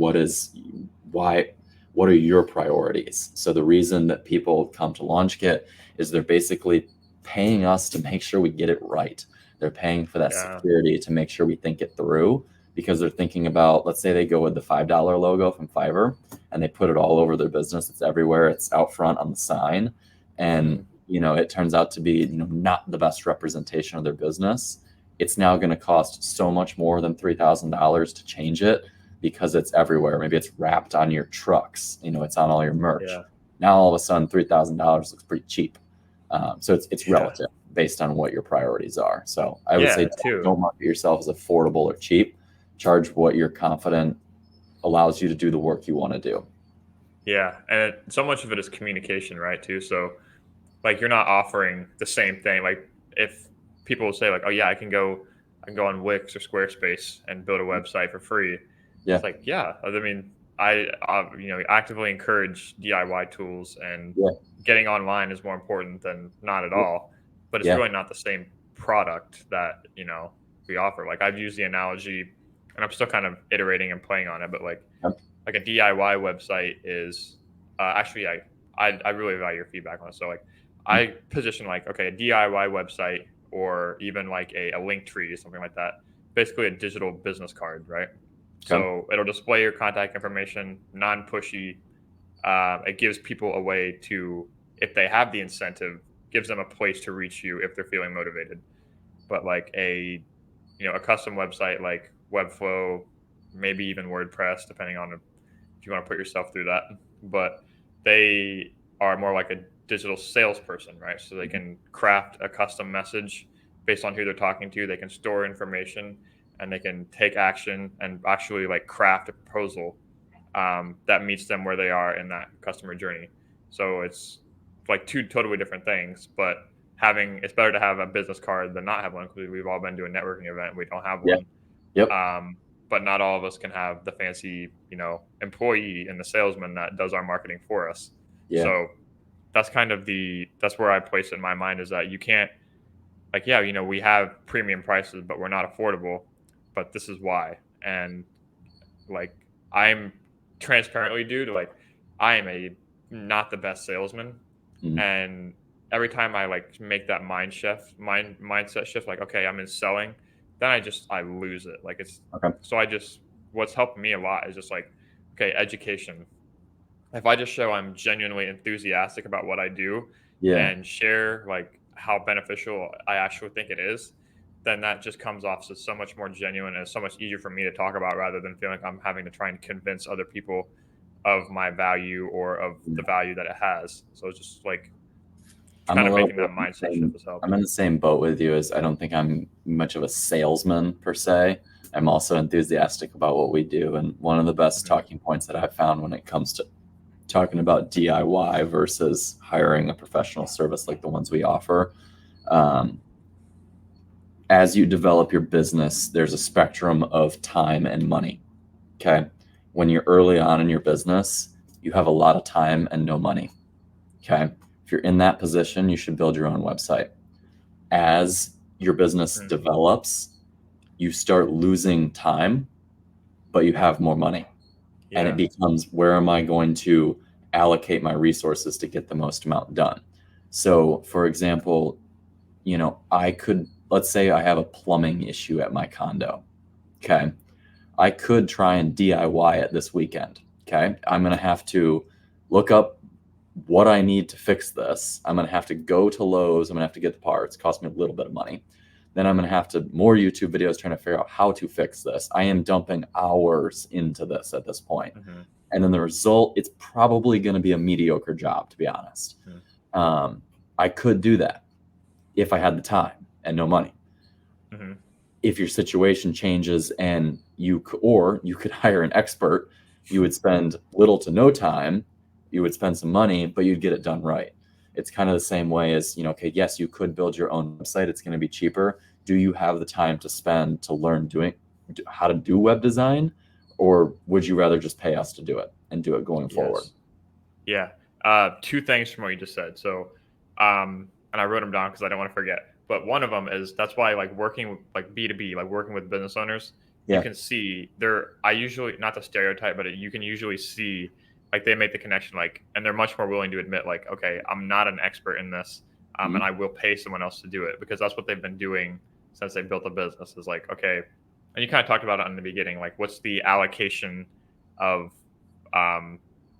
why what are your priorities. So the reason that people come to LaunchKit is they're basically paying us to make sure we get it right. They're paying for that yeah, security to make sure we think it through because they're thinking about, let's say they go with the $5 logo from Fiverr and they put it all over their business. It's everywhere. It's out front on the sign. And, mhm, it turns out to be, not the best representation of their business. It's now going to cost so much more than $3,000 to change it because it's everywhere. Maybe it's wrapped on your trucks, it's on all your merch. yeah, Now all of a sudden $3,000 looks pretty cheap. So it's Yeah. relative based on what your priorities are. So I would say Yeah, too. don't market yourself as affordable or cheap. Charge what you're confident allows you to do the work you want to do. Yeah, and so much of it is communication, right? Too. So like you're not offering the same thing. Like if people will say like, "Oh yeah, I can go on Wix or Squarespace and build a website for free." Yeah, It's like, yeah, I mean, actively encourage DIY tools, and yeah, getting online is more important than not at all. But it's yeah, really not the same product that we offer. Like I've used the analogy, and I'm still kind of iterating and playing on it, but yeah. like a DIY website is actually I really value your feedback on it. So like Mm, I position like okay, a DIY website or even like a link tree or something like that. Basically a digital business card, right? okay. So it'll display your contact information, non-pushy. It gives people a way to, if they have the incentive, gives them a place to reach you if they're feeling motivated. But like a custom website like Webflow, maybe even WordPress, depending on if you want to put yourself through that. But they are more like a digital salesperson, right? So they Mhm. can craft a custom message based on who they're talking to. They can store information and they can take action and actually like craft a proposal that meets them where they are in that customer journey. So it's like two totally different things, but having it's better to have a business card than not have one because we've all been to a networking event and we don't have Yeah, one. yep, Um, but not all of us can have the fancy, employee and the salesman that does our marketing for us. yeah. So that's kind of that's where I place it in my mind is that you can't like, yeah, we have premium prices, but we're not affordable. But this is why. And like I'm transparently, dude, like I am a not the best salesman. Mm, And every time I like make that mindset shift, like, okay, I'm in selling, then I lose it. Like it's okay. so I just what's helped me a lot is just like, okay, education. If I just show I'm genuinely enthusiastic about what I do Yeah, and share like how beneficial I actually think it is, then that just comes off as so much more genuine and it's so much easier for me to talk about rather than feeling like I'm having to try and convince other people of my value or of yeah. the value that it has. So it's just like I'm a kind of little making bit that in the mindset shift same. has helped. I'm in the same boat with you. As I don't think I'm much of a salesman per se. I'm also enthusiastic about what we do, and one of the best Mhm. talking points that I've found when it comes to talking about DIY versus hiring a professional service like the ones we offer. Um, as you develop your business, there's a spectrum of time and money. Okay. When you're early on in your business, you have a lot of time and no money. Okay. If you're in that position, you should build your own website. As your business Mhm. develops, you start losing time, but you have more money. And it Yeah. becomes where am I going to allocate my resources to get the most amount done? So, for example, I could, let's say I have a plumbing issue at my condo. Okay. I could try and DIY it this weekend. Okay. I'm going to have to look up what I need to fix this. I'm going to have to go to Lowe's. I'm going to have to get the parts. Cost me a little bit of money. Then I'm going to have to more YouTube videos trying to figure out how to fix this. I am dumping hours into this at this point. Mhm. And then the result, it's probably going to be a mediocre job, to be honest. Mhm. Um, I could do that if I had the time and no money. Mhm. If your situation changes and or you could hire an expert, you would spend little to no time, you would spend some money, but you'd get it done right. It's kind of the same way as, okay, yes, you could build your own website, it's going to be cheaper. Do you have the time to spend to learn how to do web design, or would you rather just pay us to do it and do it going forward? Yes. Yeah. Two things from what you just said. So, and I wrote them down because I don't want to forget. But one of them is that's why like working with like B2B, like working with business owners, you Yeah. can see they're. I usually not the stereotype, but you can usually see like they make the connection, like, and they're much more willing to admit like, okay, I'm not an expert in this, and Mhm. I will pay someone else to do it because that's what they've been doing since they built a business. Is like, okay, and you kind of talked about it in the beginning, like what's the allocation of um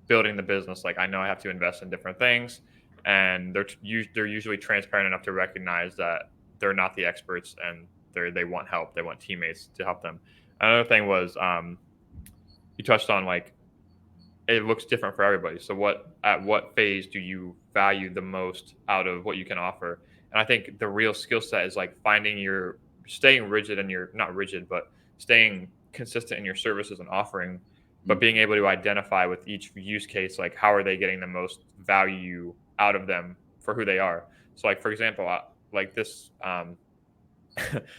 building the business. Like I know I have to invest in different things, and they're usually transparent enough to recognize that they're not the experts and they want help. They want teammates to help them. Another thing was you touched on like it looks different for everybody. So at what phase do you value the most out of what you can offer? And I think the real skill set is like finding your staying rigid and you're not rigid, but staying consistent in your services and offering, but Mm. being able to identify with each use case, like how are they getting the most value out of them for who they are. So like, for example, like this,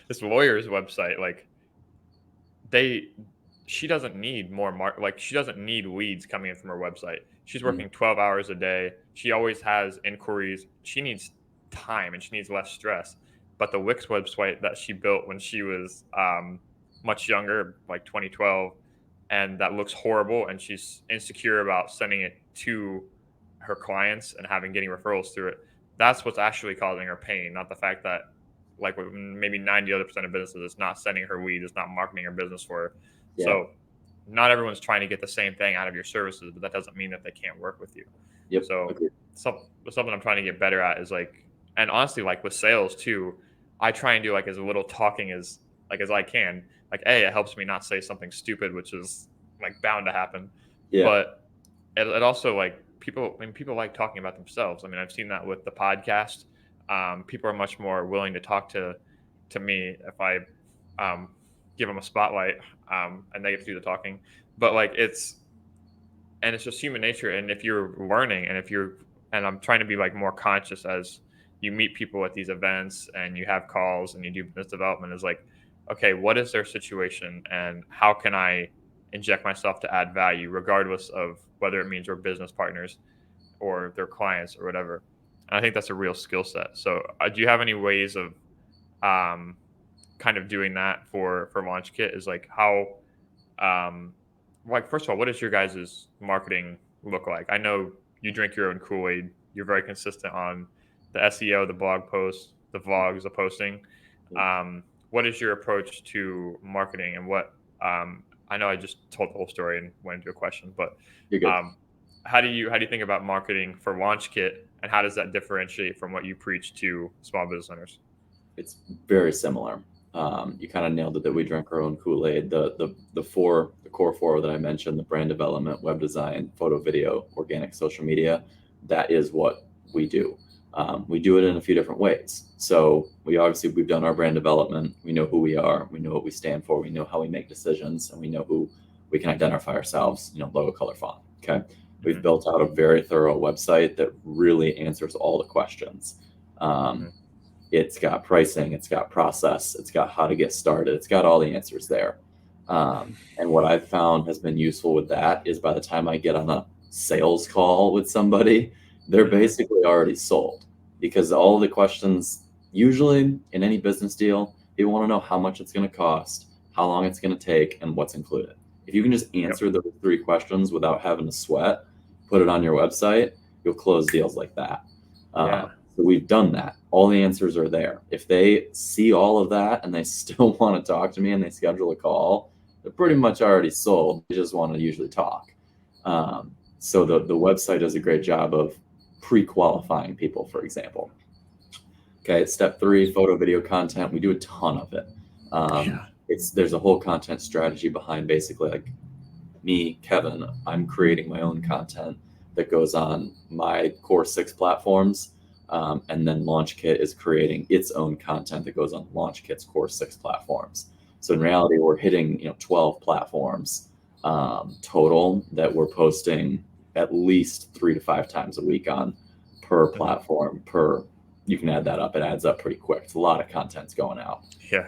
this lawyer's website, like they she doesn't need like she doesn't need leads coming in from her website. She's Mm. working 12 hours a day. She always has inquiries. She needs time and she needs less stress. But the Wix website that she built when she was much younger, like 2012, and that looks horrible, and she's insecure about sending it to her clients and having getting referrals through it. That's what's actually causing her pain, not the fact that like with maybe 90 other percent of businesses, it's not sending her leads, it's not marketing her business for her. Yeah. So not everyone's trying to get the same thing out of your services, but that doesn't mean that they can't work with you. Yep. So Agreed. something I'm trying to get better at is like, and honestly, like with sales too, I try and do like as little talking as I can. Like, it helps me not say something stupid, which is like bound to happen. Yeah. But it also like people like talking about themselves. I mean, I've seen that with the podcast. People are much more willing to talk to me if I um, give them a spotlight, and they get to do the talking. But like it's just human nature. And if you're learning, and I'm trying to be like more conscious as you meet people at these events and you have calls and you do business development, is like, okay, what is their situation and how can I inject myself to add value, regardless of whether it means we're business partners or their clients or whatever. And I think that's a real skill set. So, do you have any ways of um, kind of doing that for LaunchKit? Is like how, like, first of all, what does your guys' marketing look like? I know you drink your own Kool-Aid. You're very consistent on the SEO, the blog posts, the vlogs, the posting. What is your approach to marketing, and what? I know I just told the whole story and went into a question, but You're good. um, how do you think about marketing for LaunchKit, and how does that differentiate from what you preach to small business owners? It's very similar. You kind of nailed it that we drink our own Kool-Aid. The core four that I mentioned, the brand development, web design, photo, video, organic social media, that is what we do. We do it in a few different ways. So we've done our brand development. We know who we are. We know what we stand for. We know how we make decisions, and we know who we can identify ourselves. Logo, color, font. Okay. We've Mm-hmm. built out a very thorough website that really answers all the questions. Mm-hmm. It's got pricing, it's got process, it's got how to get started, it's got all the answers there. And what I've found has been useful with that is by the time I get on a sales call with somebody, they're Mm-hmm. basically already sold, because all the questions, usually in any business deal, people want to know how much it's going to cost, how long it's going to take, and what's included. If you can just answer those three questions without having to sweat, put it on your website, you'll close deals like that. Yeah. So we've done that. All the answers are there. If they see all of that and they still want to talk to me and they schedule a call, they're pretty much already sold. They just want to usually talk. So the website does a great job of pre-qualifying people, for example. Okay, step 3, photo, video content. We do a ton of it. There's a whole content strategy behind basically like me, Kevin. I'm creating my own content that goes on my core 6 platforms. And then LaunchKit is creating its own content that goes on LaunchKit's core 6 platforms. So in reality, we're hitting 12 platforms total that we're posting at least 3 to 5 times a week on per platform. You can add that up; it adds up pretty quick. It's a lot of content's going out. Yeah.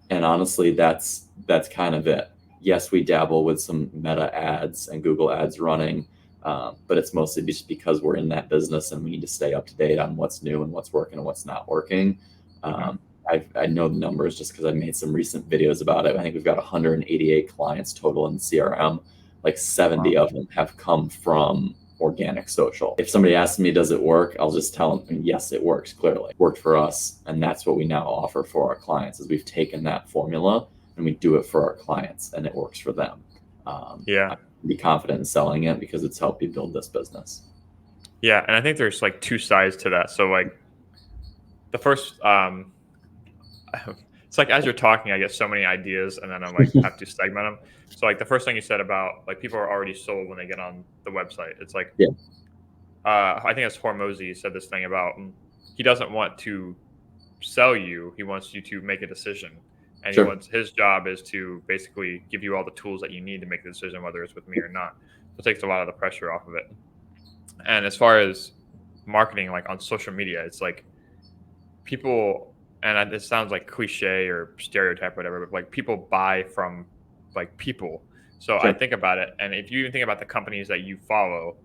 And honestly, that's kind of it. Yes, we dabble with some Meta ads and Google ads running. But it's mostly just because we're in that business and we need to stay up to date on what's new and what's working and what's not working. I know the numbers just because I made some recent videos about it. I think we've got 188 clients total in CRM. Like 70 of them have come from organic social. If somebody asks me, does it work? I'll just tell them, yes, it works. Clearly, it worked for us. And that's what we now offer for our clients is we've taken that formula and we do it for our clients and it works for them. Be confident in selling it because it's helped me build this business. Yeah, and I think there's like two sides to that. So like the first, It's like as you're talking, I get so many ideas, and then I'm like have to segment them. So like the first thing you said about like people are already sold when they get on the website. It's like Yeah, I think it's Hormozy said this thing about he doesn't want to sell you. He wants you to make a decision, and he sure. wants his job is to basically give you all the tools that you need to make the decision whether it's with me or not. So it takes a lot of the pressure off of it. And as far as marketing, like on social media, it's like people, and it sounds like cliche or stereotype or whatever, but like people buy from like people. So I Sure. think about it, and if you even think about the companies that you follow,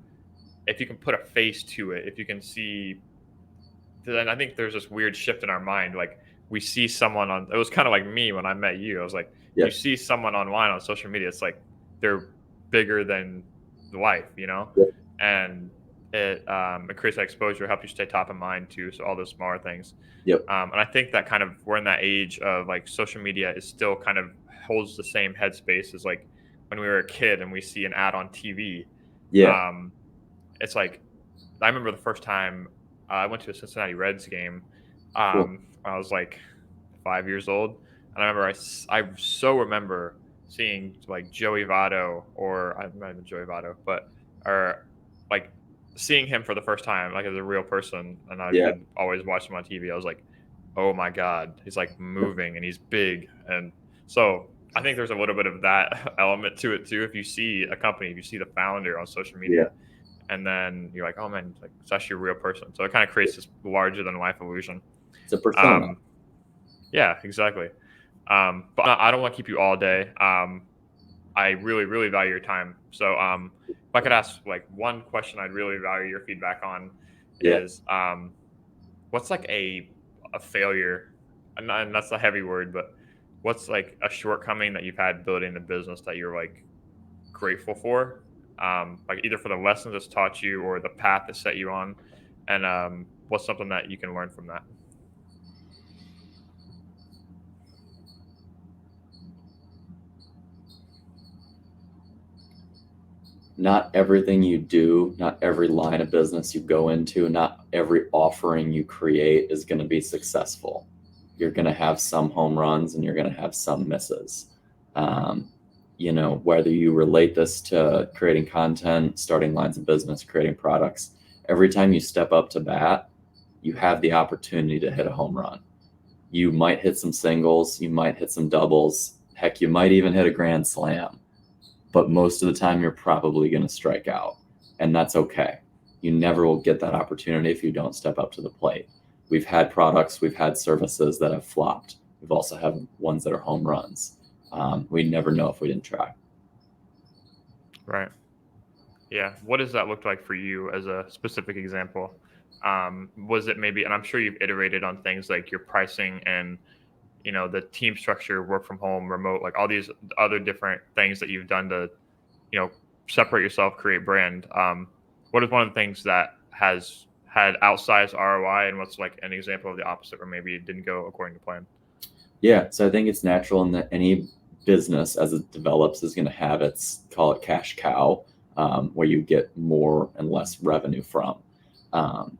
if you can put a face to it, if you can see, then I think there's this weird shift in our mind. Like we see someone on, it was kind of like me when I met you. I was like, Yeah. you see someone online on social media, it's like they're bigger than life, you know? Yeah. And it creates that exposure, help you stay top of mind too. So all those smaller things. Yep. And I think that kind of we're in that age of like social media is still kind of holds the same headspace as like when we were a kid and we see an ad on TV. Yeah. Um, it's like I remember the first time I went to a Cincinnati Reds game. Cool. I was like 5 years old, and I remember I so remember seeing like Joey Votto, or I'm not even Joey Votto, but or like seeing him for the first time, like as a real person, and I Yeah. had always watched him on TV. I was like, oh my god, he's like moving and he's big, and so I think there's a little bit of that element to it too. If you see a company, if you see the founder on social Yeah. media, and then you're like, oh man, like it's actually a real person. So it kind of creates this larger than life illusion. It's a persona. Um, yeah, exactly. But I don't want to keep you all day. I really, really value your time. So if I could ask like one question I'd really value your feedback on Yeah. is what's like a failure, and that's a heavy word, but what's like a shortcoming that you've had building the business that you're like grateful for, like either for the lessons it's taught you or the path it set you on, and what's something that you can learn from that? Not everything you do, not every line of business you go into, not every offering you create is going to be successful. You're going to have some home runs and you're going to have some misses. Um, whether you relate this to creating content, starting lines of business, creating products, every time you step up to bat, you have the opportunity to hit a home run. You might hit some singles, you might hit some doubles, heck, you might even hit a grand slam, but most of the time you're probably going to strike out, and that's okay. You never will get that opportunity if you don't step up to the plate. We've had products, we've had services that have flopped. We've also had ones that are home runs. We never know if we didn't try. Right. Yeah. What does that look like for you as a specific example? Was it maybe, and I'm sure you've iterated on things like your pricing and the team structure, work from home, remote, like all these other different things that you've done to you know separate yourself, create brand. What is one of the things that has had outsized ROI, and what's like an example of the opposite where maybe it didn't go according to plan? Yeah, so I think it's natural in that any business as it develops is going to have its, call it cash cow, where you get more and less revenue from. Um,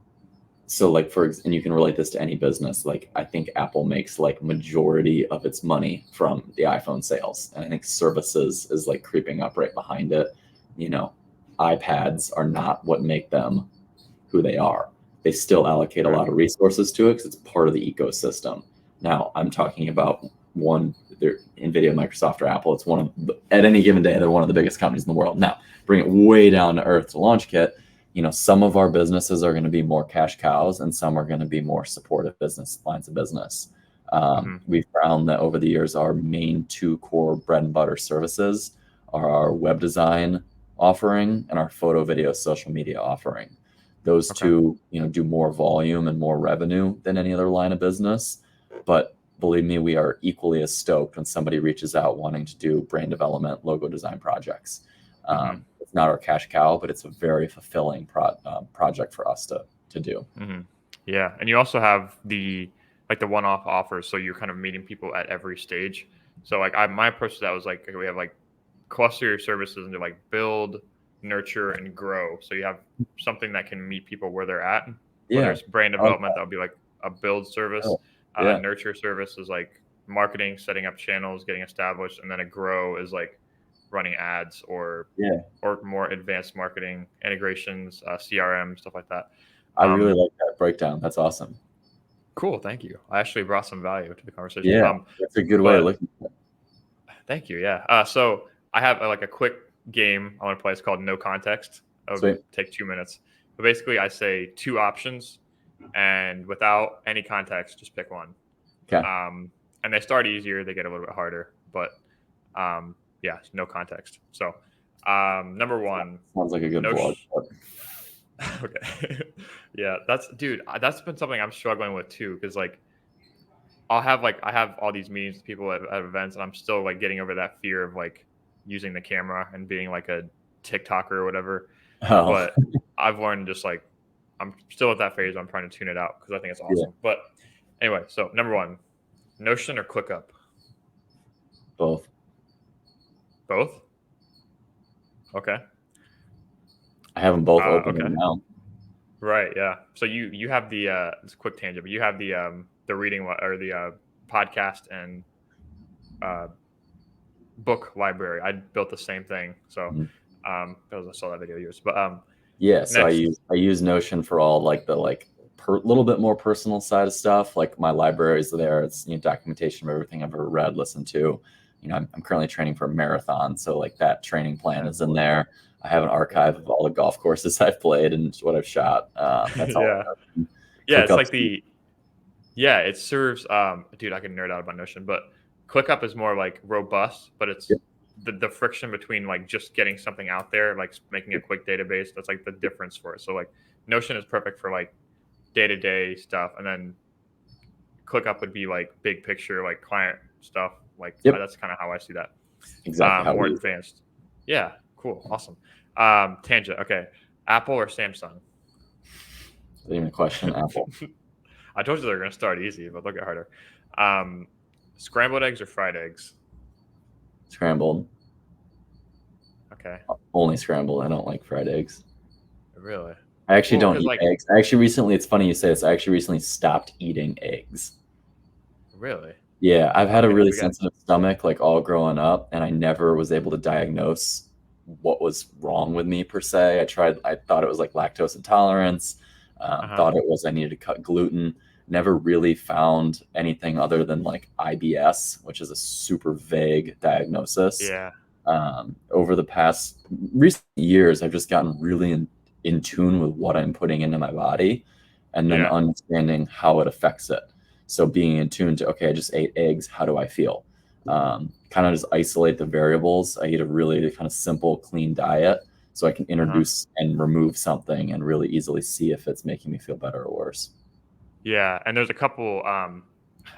so like and you can relate this to any business. Like I think Apple makes like majority of its money from the iPhone sales, and I think services is like creeping up right behind it. You know, iPads are not what make them who they are. They still allocate a Right. lot of resources to it because it's part of the ecosystem. Now I'm talking about one, they're NVIDIA, Microsoft, or Apple. It's one of at any given day they're one of the biggest companies in the world. Now bring it way down to earth to LaunchKit. Some of our businesses are going to be more cash cows and some are going to be more supportive business lines of business. Hmm. We've found that over the years, our main two core bread and butter services are our web design offering and our photo, video, social media offering. Those Okay. two, do more volume and more revenue than any other line of business. But believe me, we are equally as stoked when somebody reaches out wanting to do brand development, logo design projects. Hmm. It's not our cash cow, but it's a very fulfilling project for us to do. Hmm. Yeah, and you also have the one-off offers, so you're kind of meeting people at every stage. So like my approach to that was like, okay, we have like cluster your services into like build, nurture, and grow. So you have something that can meet people where they're at. Whether Yeah, it's brand I like development, that'll be like a build service. that. Yeah, Nurture service is like marketing, setting up channels, getting established, and then a grow is like running ads or Yeah, more advanced marketing integrations, CRM, stuff like that. I really Um, like that breakdown. That's awesome. cool, thank you. I actually brought some value to the conversation. Yeah, that's a good way of But looking at it. thank you. Yeah. So I have like a quick game I want to play. It's called No Context. It'll Sweet. take 2 minutes. But basically, I say two options, and without any context, just pick one. Okay. And they start easier, they get a little bit harder, but yeah, no context. So number one, Sounds like a good no. vlog. Okay. Yeah, that's been something I'm struggling with too, because like I have all these meetings with people at events, and I'm still like getting over that fear of like using the camera and being like a TikToker or whatever. Oh, But I've learned just like I'm still at that phase. I'm trying to tune it out because I think it's yeah, awesome. But anyway, so number one, Notion or ClickUp? both. Both. Okay. I have them both open right Okay. now. Right. Yeah. So you have the it's a quick tangent, but you have the reading or the podcast and uh, book library. I built the same thing. So Mhm. because I saw that video of yours. But Yeah, so next. I use Notion for all like the little bit more personal side of stuff. Like my library is there. It's documentation of everything I've ever read, listened to. I'm currently training for a marathon, so like that training plan is in there. I have an archive of all the golf courses I've played and what I've shot. That's all. Yeah. Yeah. It's ClickUp. like it serves dude, I can nerd out about Notion, but ClickUp is more like robust, but it's the friction between like just getting something out there, like making a quick database. That's like the difference for it. So like Notion is perfect for like day-to-day stuff, and then ClickUp would be like big picture, like client stuff. Like Yep, that's kind of how I see that. exactly how More we use advanced. Yeah, cool, awesome. Tangent. Okay, Apple or Samsung? it. Even a question. Apple I told you they're going to start easy, but they'll get harder. Um, Scrambled eggs or fried eggs? scrambled, Okay, only scrambled. I don't like fried eggs. really? I actually Well, don't because eat like eggs. I actually recently, it's funny you say this. I actually recently stopped eating eggs. really. Yeah, I've had a Okay, really we got sensitive stomach like all growing up, and I never was able to diagnose what was wrong with me per se. I thought it was like lactose intolerance, uh-huh. thought it was I needed to cut gluten. Never really found anything other than like IBS, which is a super vague diagnosis. Yeah, Over the past recent years, I've just gotten really in tune with what I'm putting into my body and then yeah, understanding how it affects it. So being in tune to, okay, I just ate eggs. How do I feel? Kind of just isolate the variables. I eat a really kind of simple, clean diet so I can uh-huh. introduce and remove something and really easily see if it's making me feel better or worse. Yeah, and there's a couple.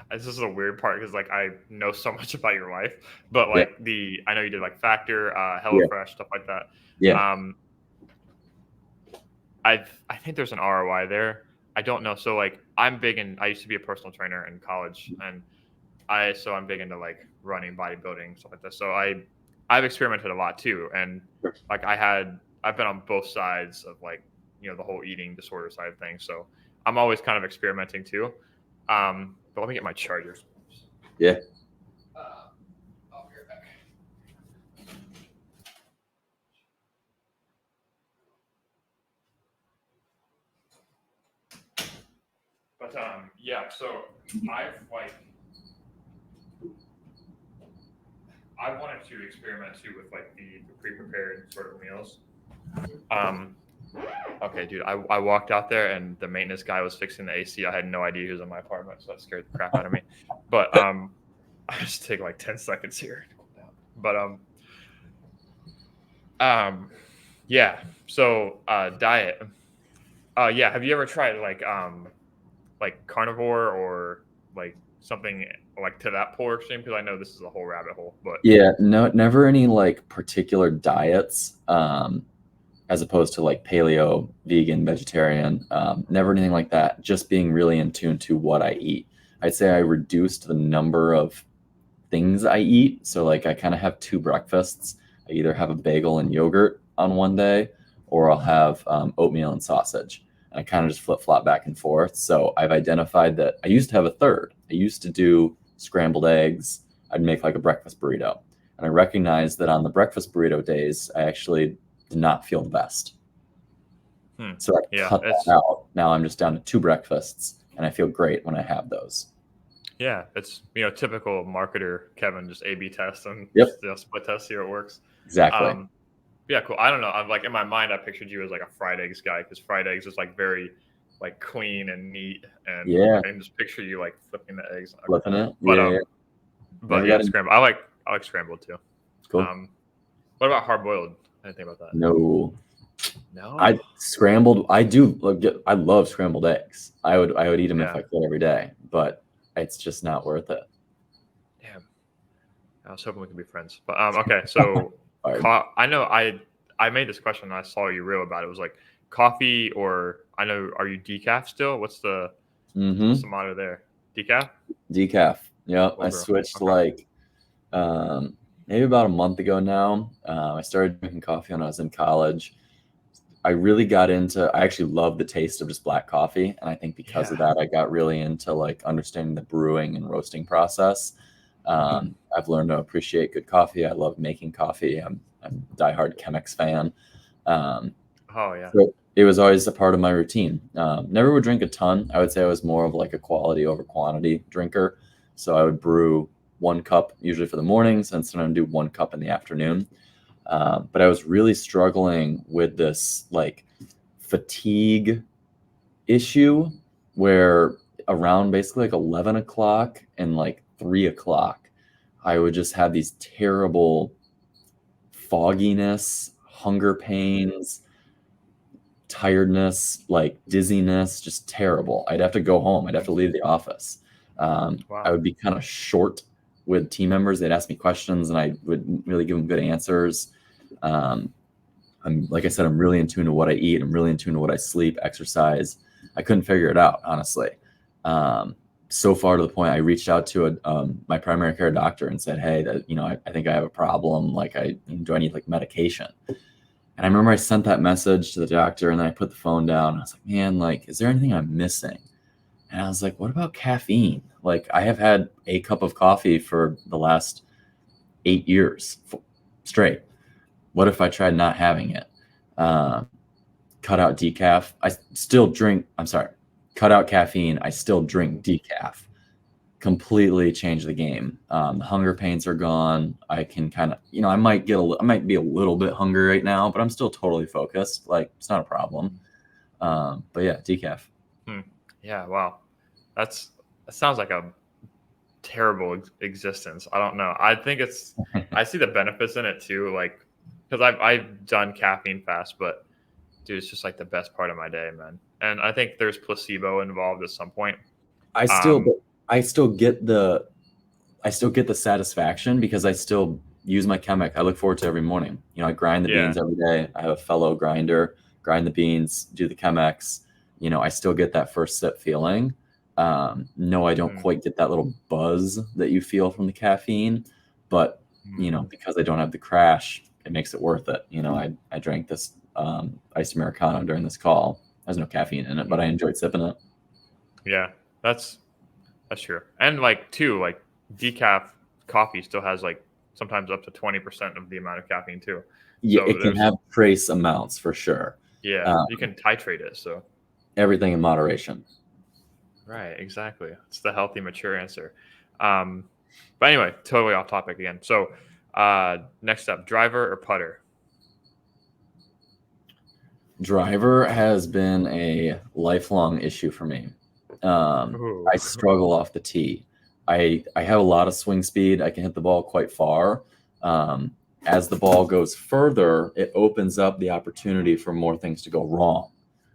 This is a weird part because like I know so much about your life, but Yeah, like I know you did like Factor, yeah, HelloFresh, stuff like that. yeah. Um, I think there's an ROI there. I don't know. So like I used to be a personal trainer in college, and I'm big into like running, bodybuilding, stuff like that. So I've experimented a lot too, and Sure. like I've been on both sides of like the whole eating disorder side of things. So I'm always kind of experimenting too. But let me get my chargers. Yeah. I'll be right back. But yeah, so I've like I wanted to experiment too with like the pre-prepared sort of meals. Um, okay, dude, I walked out there and the maintenance guy was fixing the AC. I had no idea he was in my apartment, so that scared the crap out of me. But I just take like 10 seconds here to cool down. But um, yeah. So diet. Yeah. Have you ever tried like carnivore or like something like to that polar extreme? Because I know this is a whole rabbit hole, but Yeah, no, never any like particular diets, as opposed to like paleo, vegan, vegetarian, never anything like that. Just being really in tune to what I eat. I'd say I reduced the number of things I eat. So like I kind of have two breakfasts. I either have a bagel and yogurt on one day, or I'll have oatmeal and sausage. And I kind of just flip flop back and forth. So I've identified that I used to have a third. I used to do scrambled eggs. I'd make like a breakfast burrito. And I recognized that on the breakfast burrito days, I actually did not feel the best. So I Yeah, cut that out. Now I'm just down to 2 breakfasts, and I feel great when I have those. it's typical marketer Kevin, just A/B test and Yep, split test, see how it works. exactly. Um, yeah, cool. I don't know. I'm like in my mind, I pictured you as like a fried eggs guy because fried eggs is like very like clean and neat, and Yeah, like I can just picture you like flipping the eggs. Okay. flipping it. But Yeah, but never yeah, got into scrambled. I like scrambled too. cool. Um, what about hard boiled? I didn't think about that. No, No. I do I love scrambled eggs. I would eat them if Yeah. I could every day, but it's just not worth it. Damn. I was hoping we could be friends. But okay. So, Hard. I know I made this question and I saw you reel about it. It was like coffee or I know. Are you decaf still? What's the Mm-hmm. motto there? Decaf. Decaf. Yep. Cool, I bro. switched Okay. like maybe about a month ago now. I started drinking coffee when I was in college. I really got into, I actually love the taste of just black coffee. And I think because of Yeah. that, I got really into like understanding the brewing and roasting process. I've learned to appreciate good coffee. I love making coffee. I'm a diehard Chemex fan. Um, Oh yeah. so it was always a part of my routine. Never would drink a ton. I would say I was more of like a quality over quantity drinker. So I would brew 1 cup usually for the mornings, and sometimes do 1 cup in the afternoon. But I was really struggling with this like fatigue issue where around basically like 11 o'clock and like 3 o'clock, I would just have these terrible fogginess, hunger pains, tiredness, like dizziness, just terrible. I'd have to go home. I'd have to leave the office. I Wow. would be kind of short with team members. They'd ask me questions, and I would really give them good answers. Um, I'm like I said, I'm really in tune to what I eat. I'm really in tune to what I sleep, exercise. I couldn't figure it out, honestly. Um, so far to the point, I reached out to my primary care doctor and said, "Hey, I think I have a problem. Like, do I need like medication?" And I remember I sent that message to the doctor, and then I put the phone down. I was like, "Man, like, is there anything I'm missing?" And I was like, "What about caffeine? Like, I have had a cup of coffee for the last 8 years straight. What if I tried not having it? Um, cut out decaf. I still drink. I'm sorry, cut out caffeine. I still drink decaf. Completely change the game. The hunger pains are gone. I can kind of, I might be a little bit hungry right now, but I'm still totally focused. Like it's not a problem. But yeah, decaf. Hmm. Yeah. Wow. That's that sounds like a terrible existence. I don't know. I think I see the benefits in it too. Like because I've done caffeine fast, but dude, it's just like the best part of my day, man. And I think there's placebo involved at some point. I still, Um. but I still get the I still get the satisfaction because I still use my Chemex. I look forward to every morning. I grind the Yeah. beans every day. I have a fellow grinder, grind the beans, do the Chemex. I still get that first sip feeling. No, I don't Mm, quite get that little buzz that you feel from the caffeine, but mm, because I don't have the crash, it makes it worth it. I drank this iced Americano during this call. There's no caffeine in it, but mm. I enjoyed sipping it. Yeah. That's true. And like too, like decaf coffee still has like sometimes up to 20% of the amount of caffeine too. Yeah, So it can there's have trace amounts for sure. yeah, Uh, you can titrate it. So everything in moderation. right, exactly. It's the healthy, mature answer. Um, but anyway, totally off topic again. So next up, driver or putter? Driver has been a lifelong issue for me. Ooh. I struggle off the tee. I have a lot of swing speed. I can hit the ball quite far. Um, as the ball goes further, it opens up the opportunity for more things to go wrong.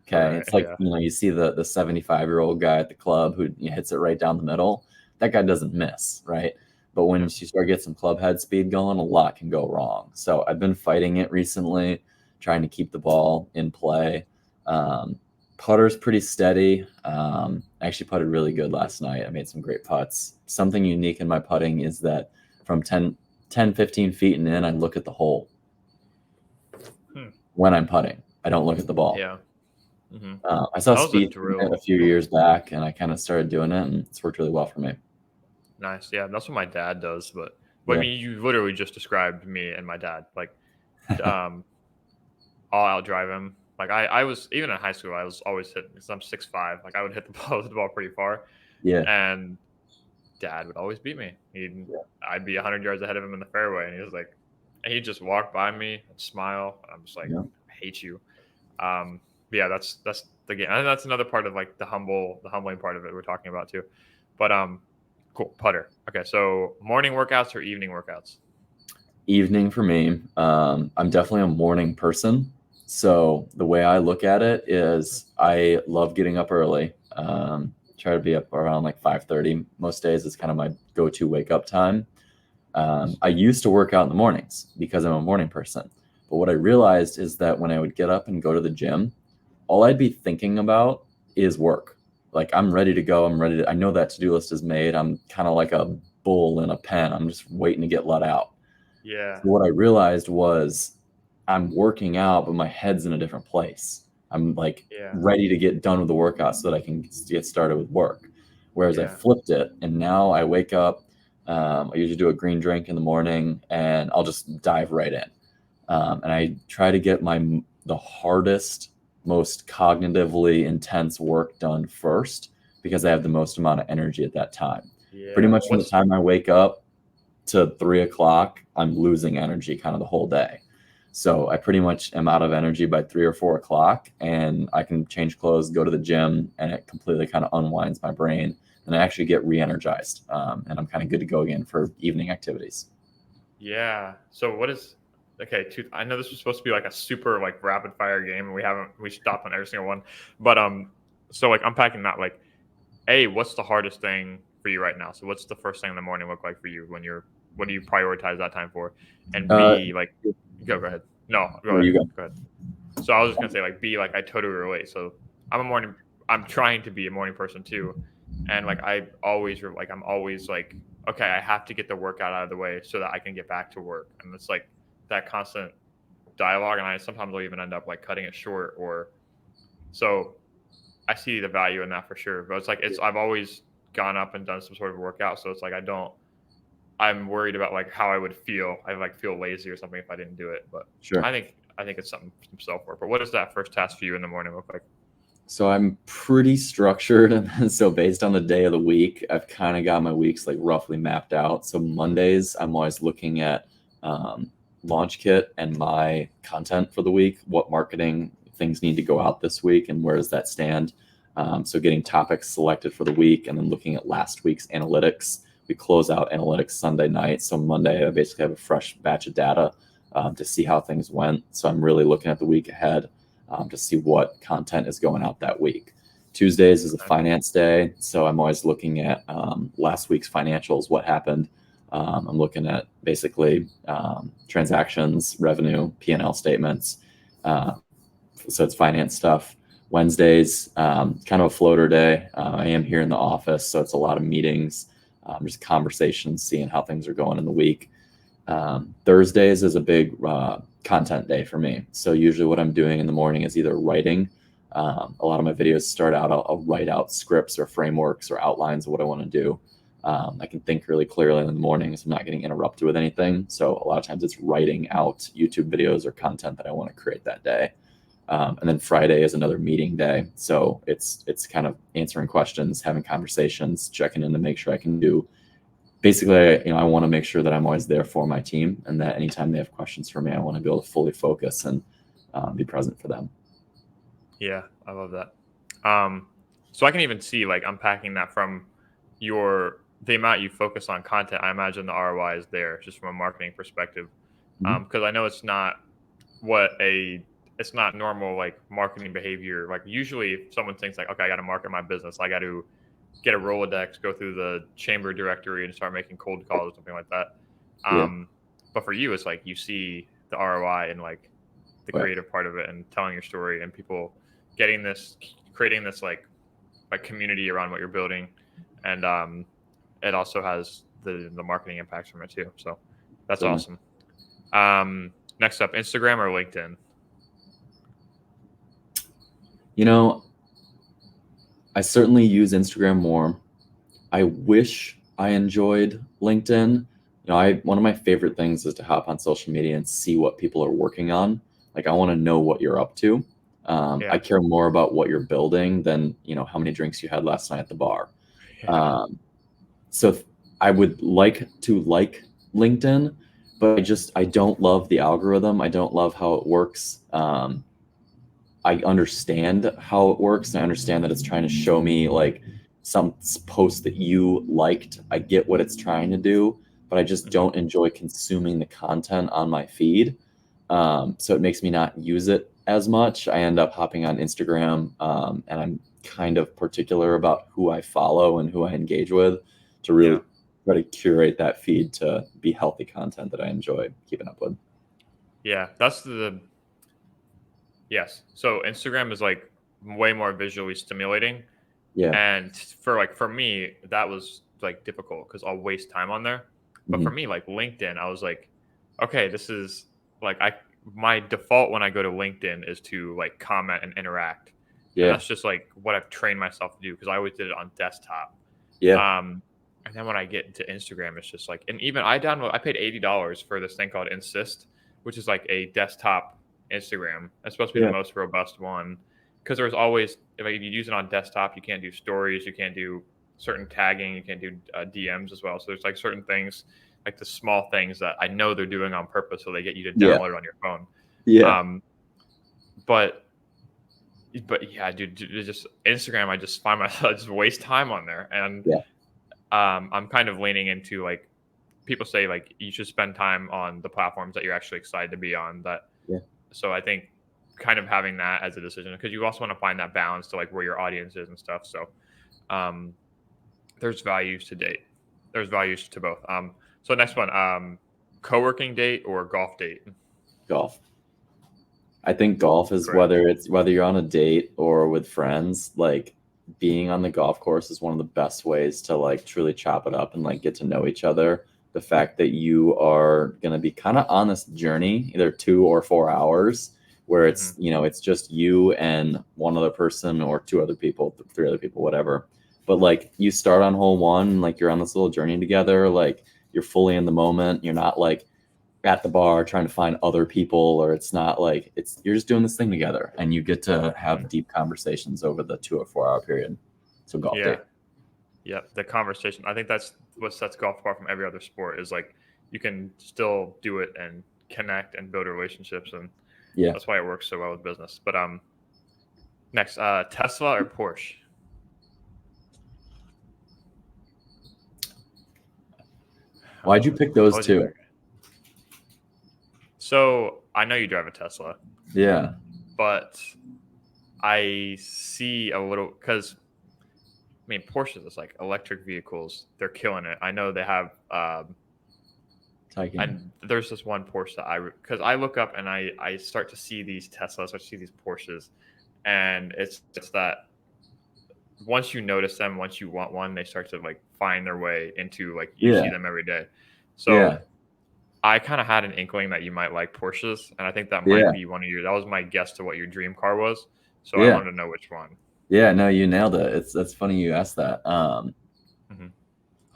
Okay, Right. it's like Yeah. you see the 75-year-old guy at the club who hits it right down the middle. That guy doesn't miss, right? But when Yeah. you start get some club head speed going, a lot can go wrong. So I've been fighting it recently, trying to keep the ball in play. Um, Putter's pretty steady. I actually putted really good last night. I made some great putts. Something unique in my putting is that from 15 feet and in, I look at the hole Hmm. when I'm putting. I don't look at the ball. Yeah. Hmm. I saw That was a Speed do it a drill. few years back, and I kind of started doing it, and it's worked really well for me. Nice. Yeah, that's what my dad does. But I Yeah. mean, you literally just described me and my dad. Like, um, I'll out drive him. Like I was even in high school, I was always hitting because I'm 6'5". Like I would hit the ball hit the ball pretty far, Yeah. and dad would always beat me. Yeah. I'd be 100 yards ahead of him in the fairway, and he was like, and he'd just walk by me and smile. And I'm just like, Yeah. I hate you. But yeah, that's the game, and that's another part of like the humbling part of it we're talking about too. But cool putter. Okay, so morning workouts or evening workouts? Evening for me. I'm definitely a morning person. So the way I look at it is I love getting up early. Try to be up around like 5:30 most days. It's kind of my go-to wake up time. I used to work out in the mornings because I'm a morning person. But what I realized is that when I would get up and go to the gym, all I'd be thinking about is work. Like I'm ready to go. I'm ready to, I know that to-do list is made. I'm kind of like a bull in a pen. I'm just waiting to get let out. Yeah, So what I realized was I'm working out, but my head's in a different place. I'm like yeah, ready to get done with the workout so that I can get started with work. Whereas I yeah, flipped it, and now I wake up. I usually do a green drink in the morning, and I'll just dive right in. And I try to get the hardest, most cognitively intense work done first because I have the most amount of energy at that time. Pretty yeah. much from the What's time I wake up to 3 o'clock, I'm losing energy kind of the whole day. So I pretty much am out of energy by 3 or 4 o'clock, and I can change clothes, go to the gym, and it completely kind of unwinds my brain. And I actually get re energized, and I'm kind of good to go again for evening activities. Yeah. So what is okay? I know this was supposed to be like a super like rapid fire game, and we stopped on every single one. But so like unpacking that, like, A, what's the hardest thing for you right now? So what's the first thing in the morning look like for you when you're what do you prioritize that time for? And Uh, B, like, go ahead. No, go where ahead. you go? Go ahead. So I was just gonna say like B, like I totally relate. So I'm a morning. I'm trying to be a morning person too, and like I'm always like, okay, I have to get the workout out of the way so that I can get back to work, and it's like that constant dialogue, and I sometimes will even end up like cutting it short or so. I see the value in that for sure, but it's like I've always gone up and done some sort of workout, so it's like I don't. I'm worried about like how I would feel. I like feel lazy or something if I didn't do it, but Sure. I think it's something some self work. But what does that first task for you in the morning look like? So I'm pretty structured. So based on the day of the week, I've kind of got my weeks like roughly mapped out. So Mondays, I'm always looking at um, launch kit and my content for the week, what marketing things need to go out this week, and where does that stand. So getting topics selected for the week, and then looking at last week's analytics. We close out analytics Sunday night. So Monday, I basically have a fresh batch of data to see how things went. So I'm really looking at the week ahead to see what content is going out that week. Tuesdays is a finance day, so I'm always looking at last week's financials, what happened. I'm looking at basically transactions, revenue, P&L statements. Uh, so it's finance stuff. Wednesdays, kind of a floater day. I am here in the office, so it's a lot of meetings, just conversations, seeing how things are going in the week. Thursdays is a big content day for me. So usually what I'm doing in the morning is either writing. A lot of my videos start out, I'll write out scripts or frameworks or outlines of what I want to do. I can think really clearly in the morning, so I'm not getting interrupted with anything. So a lot of times it's writing out YouTube videos or content that I want to create that day. And then Friday is another meeting day. So it's kind of answering questions, having conversations, checking in to make sure I can do basically, I want to make sure that I'm always there for my team, and that anytime they have questions for me, I want to be able to fully focus and be present for them. Yeah, I love that. So I can even see like unpacking that from the amount you focus on content. I imagine the ROI is there just from a marketing perspective. Mhm. Because I know what a it's not normal like marketing behavior. Like usually, if someone thinks like, okay, I got to market my business, I got to get a Rolodex, go through the chamber directory, and start making cold calls or something like that. Yeah, But for you, it's like you see the ROI and like the right. creative part of it and telling your story and people getting this creating this like community around what you're building, and it also has the marketing impacts from it too, so that's Certainly. awesome. Next up, Instagram or LinkedIn? You know, I certainly use Instagram more. I wish I enjoyed LinkedIn. I one of my favorite things is to hop on social media and see what people are working on. Like I want to know what you're up to. I Yeah. care more about what you're building than how many drinks you had last night at the bar. Yeah. Um, so I would like to like LinkedIn, but I don't love the algorithm. I don't love how it works. I understand how it works. And I understand that it's trying to show me like some post that you liked. I get what it's trying to do, but I just Mhm. don't enjoy consuming the content on my feed. So it makes me not use it as much. I end up hopping on Instagram, and I'm kind of particular about who I follow and who I engage with to Yeah. really try to curate that feed to be healthy content that I enjoy keeping up with. Yeah. That's the yes. So Instagram is like way more visually stimulating. Yeah. And for me, that was like difficult because I'll waste time on there. But for Hmm. me, like LinkedIn, I was like, okay, this is like I my default when I go to LinkedIn is to like comment and interact. And Yeah. that's just like what I've trained myself to do because I always did it on desktop. Yeah. Um, and then when I get into Instagram, it's just like, and even I paid $80 for this thing called Insist, which is like a desktop Instagram. It's supposed to be the Yeah. most robust one because there's always, if you use it on desktop, you can't do stories, you can't do certain tagging, you can't do DMs as well. So there's like certain things, like the small things that I know they're doing on purpose, so they get you to Yeah. download it on your phone. Yeah. Um, but but yeah, dude, it's just Instagram. I just find myself I just waste time on there, and Yeah. I'm kind of leaning into like people say like you should spend time on the platforms that you're actually excited to be on. That Yeah. so I think kind of having that as a decision because you also want to find that balance to like where your audience is and stuff. So um, there's values to date. There's values to both. So next one, co-working date or golf date. Golf. I think golf is Correct. whether you're on a date or with friends, like being on the golf course is one of the best ways to like truly chop it up and like get to know each other. The fact that you are going to be kind of on this journey, either 2 or 4 hours, where Hmm. it's just you and one other person or two other people, three other people, whatever. But like you start on hole one, like you're on this little journey together, like you're fully in the moment. You're not like at the bar trying to find other people, or it's not like you're just doing this thing together and you get to have deep conversations over the 2 or 4 hour period. So golf Yeah. date. Yeah. The conversation. I think that's what sets golf apart from every other sport is like you can still do it and connect and build relationships, and Yeah. that's why it works so well with business. But next, Tesla or Porsche? Why'd you pick What those would you two? pick? So I know you drive a Tesla, Yeah. but I see a little because I mean Porsches is like electric vehicles. They're killing it. I know they have. Taycan. And there's this one Porsche that because I look up and I start to see these Teslas, I see these Porsches, and it's that once you notice them, once you want one, they start to like find their way into like you see Yeah. them every day. Yeah. So I kind of had an inkling that you might like Porsches, and I think that might Yeah. be one of your. That was my guess to what your dream car was. So I Yeah. wanted to know which one. Yeah. No, you nailed it. That's funny you asked that. Hmm.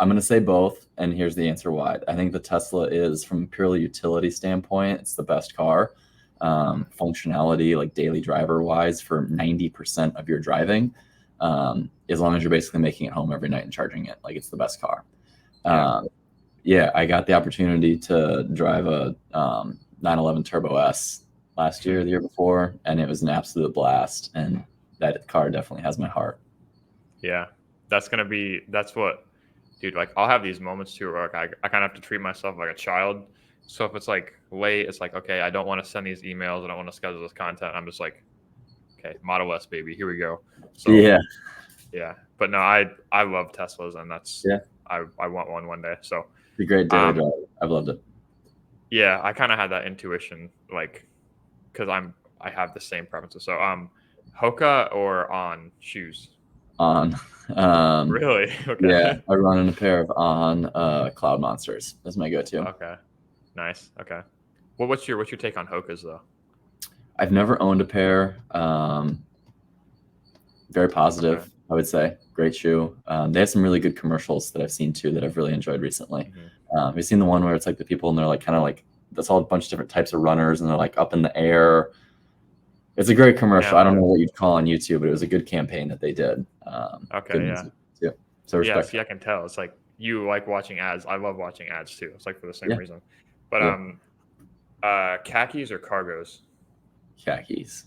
I'm going to say both, and here's the answer why. I think the Tesla is, from a purely utility standpoint, it's the best car. Hmm. Functionality, like daily driver wise, for 90% of your driving, as long as you're basically making it home every night and charging it, like it's the best car. Yeah. Um, yeah, I got the opportunity to drive a 911 Turbo S last year, the year before, and it was an absolute blast. And that car definitely has my heart. Yeah. That's what dude, like I'll have these moments too where like, I kind of have to treat myself like a child. So if it's like late, it's like, okay, I don't want to send these emails. I don't want to schedule this content. I'm just like, okay, Model S, baby, here we go. So Yeah, yeah, but no, I love Teslas, and that's yeah, I want one day. So it's a great daily um, driver. I've loved it. yeah, I kind of had that intuition, like because I have the same preferences. So Hoka or On shoes? On, um, Really? yeah, Okay. I run in a pair of On Cloud Monsters. That's my go-to. Okay. Nice. Okay. Well, what's your take on Hokas though? I've never owned a pair. Very Okay. positive. I would say. Great shoe. They have some really good commercials that I've seen too that I've really enjoyed recently. Have you seen the one where it's like the people and they're like kind of like, that's all a bunch of different types of runners and they're like up in the air. It's a great commercial. Yeah. I don't know what you'd call on YouTube, but it was a good campaign that they did. Okay, Good yeah. music too. So Yeah, respect. see, I can tell. It's like you like watching ads. I love watching ads too. It's like for the same Yeah. reason. But Yeah. Khakis or cargos? Khakis.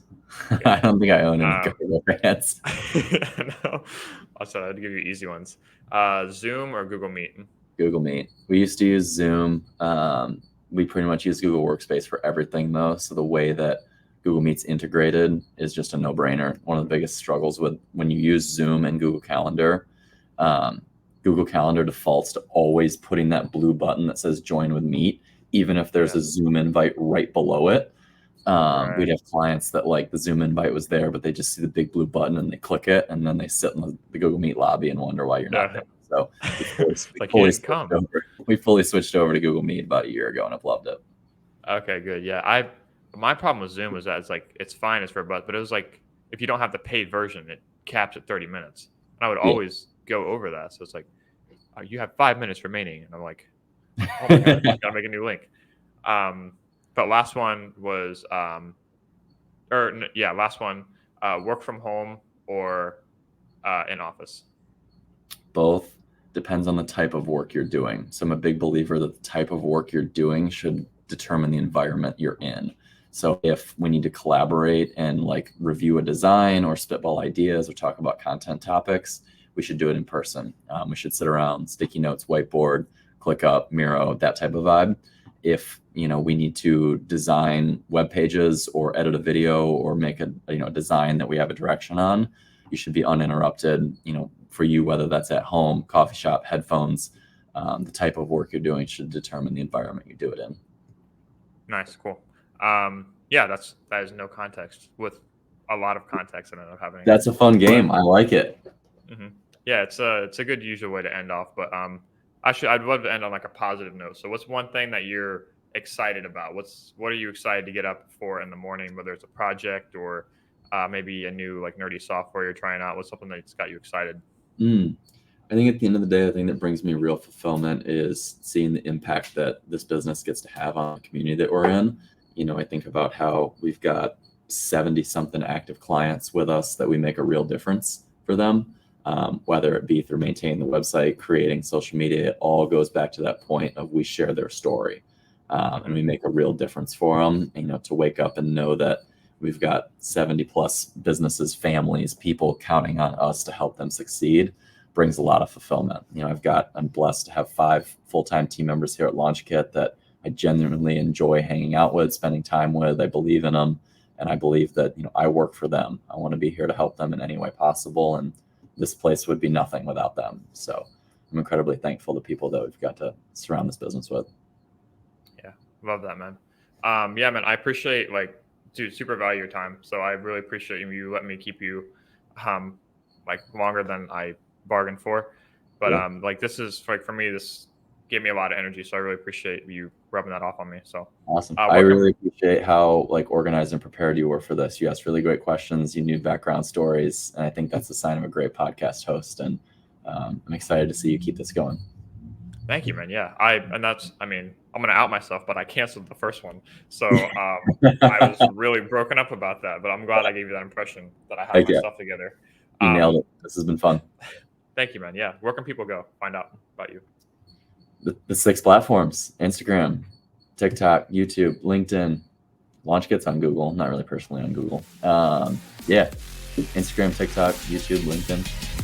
Okay. I don't think I own any cargo pants. No. Also, I'd give you easy ones. Zoom or Google Meet? Google Meet. We used to use Zoom. We pretty much use Google Workspace for everything though. So the way that Google Meet's integrated is just a no-brainer. One of the biggest struggles with when you use Zoom and Google Calendar, Google Calendar defaults to always putting that blue button that says join with Meet, even if there's a Zoom invite right below it. We'd have clients that like the Zoom invite was there, but they just see the big blue button and they click it, and then they sit in the Google Meet lobby and wonder why you're not there. So we fully switched over to Google Meet about a year ago, and I've loved it. Okay, good. Yeah, my problem with Zoom is that it's fine, it's for a buzz, but it was like if you don't have the paid version, it caps at 30 minutes. And I would always go over that. So it's like, you have 5 minutes remaining, and I'm like, oh my god, I gotta make a new link. But last one was last one, work from home or in office. Both. Depends on the type of work you're doing. So I'm a big believer that the type of work you're doing should determine the environment you're in. So if we need to collaborate and like review a design or spitball ideas or talk about content topics, we should do it in person. We should sit around, sticky notes, whiteboard, ClickUp, Miro, that type of vibe. If we need to design web pages or edit a video or make a design that we have a direction on, you should be uninterrupted. For you, whether that's at home, coffee shop, headphones, the type of work you're doing should determine the environment you do it in. Nice, cool. That is no context with a lot of context that ended up happening. That's a fun game. I like it. Mm-hmm. Yeah, it's a good usual way to end off. But I'd love to end on like a positive note. So, what's one thing that you're excited about? What are you excited to get up for in the morning? Whether it's a project or maybe a new like nerdy software you're trying out. What's something that's got you excited? I think at the end of the day, the thing that brings me real fulfillment is seeing the impact that this business gets to have on the community that we're in. I think about how we've got 70 something active clients with us that we make a real difference for them, whether it be through maintaining the website, creating social media. It all goes back to that point of we share their story and we make a real difference for them. To wake up and know that we've got 70 plus businesses, families, people counting on us to help them succeed brings a lot of fulfillment. I'm blessed to have 5 full-time team members here at LaunchKit that I genuinely enjoy hanging out with, spending time with. I believe in them, and I believe that I work for them. I want to be here to help them in any way possible, and this place would be nothing without them. So I'm incredibly thankful to people that we've got to surround this business with. Yeah, love that, man. Man, I appreciate super value your time. So I really appreciate you letting me keep you longer than I bargained for. But this is for me, this gave me a lot of energy. So I really appreciate you rubbing that off on me. So awesome. I really appreciate how organized and prepared you were for this. You asked really great questions. You knew background stories. And I think that's a sign of a great podcast host. And I'm excited to see you keep this going. Thank you, man. Yeah. I'm going to out myself, but I canceled the first one. So I was really broken up about that, but I'm glad I gave you that impression that I had my stuff together. You nailed it. This has been fun. Thank you, man. Yeah. Where can people go find out about you? The 6 platforms: Instagram, TikTok, YouTube, LinkedIn. LaunchKit's on Google. Not really personally on Google. Instagram, TikTok, YouTube, LinkedIn.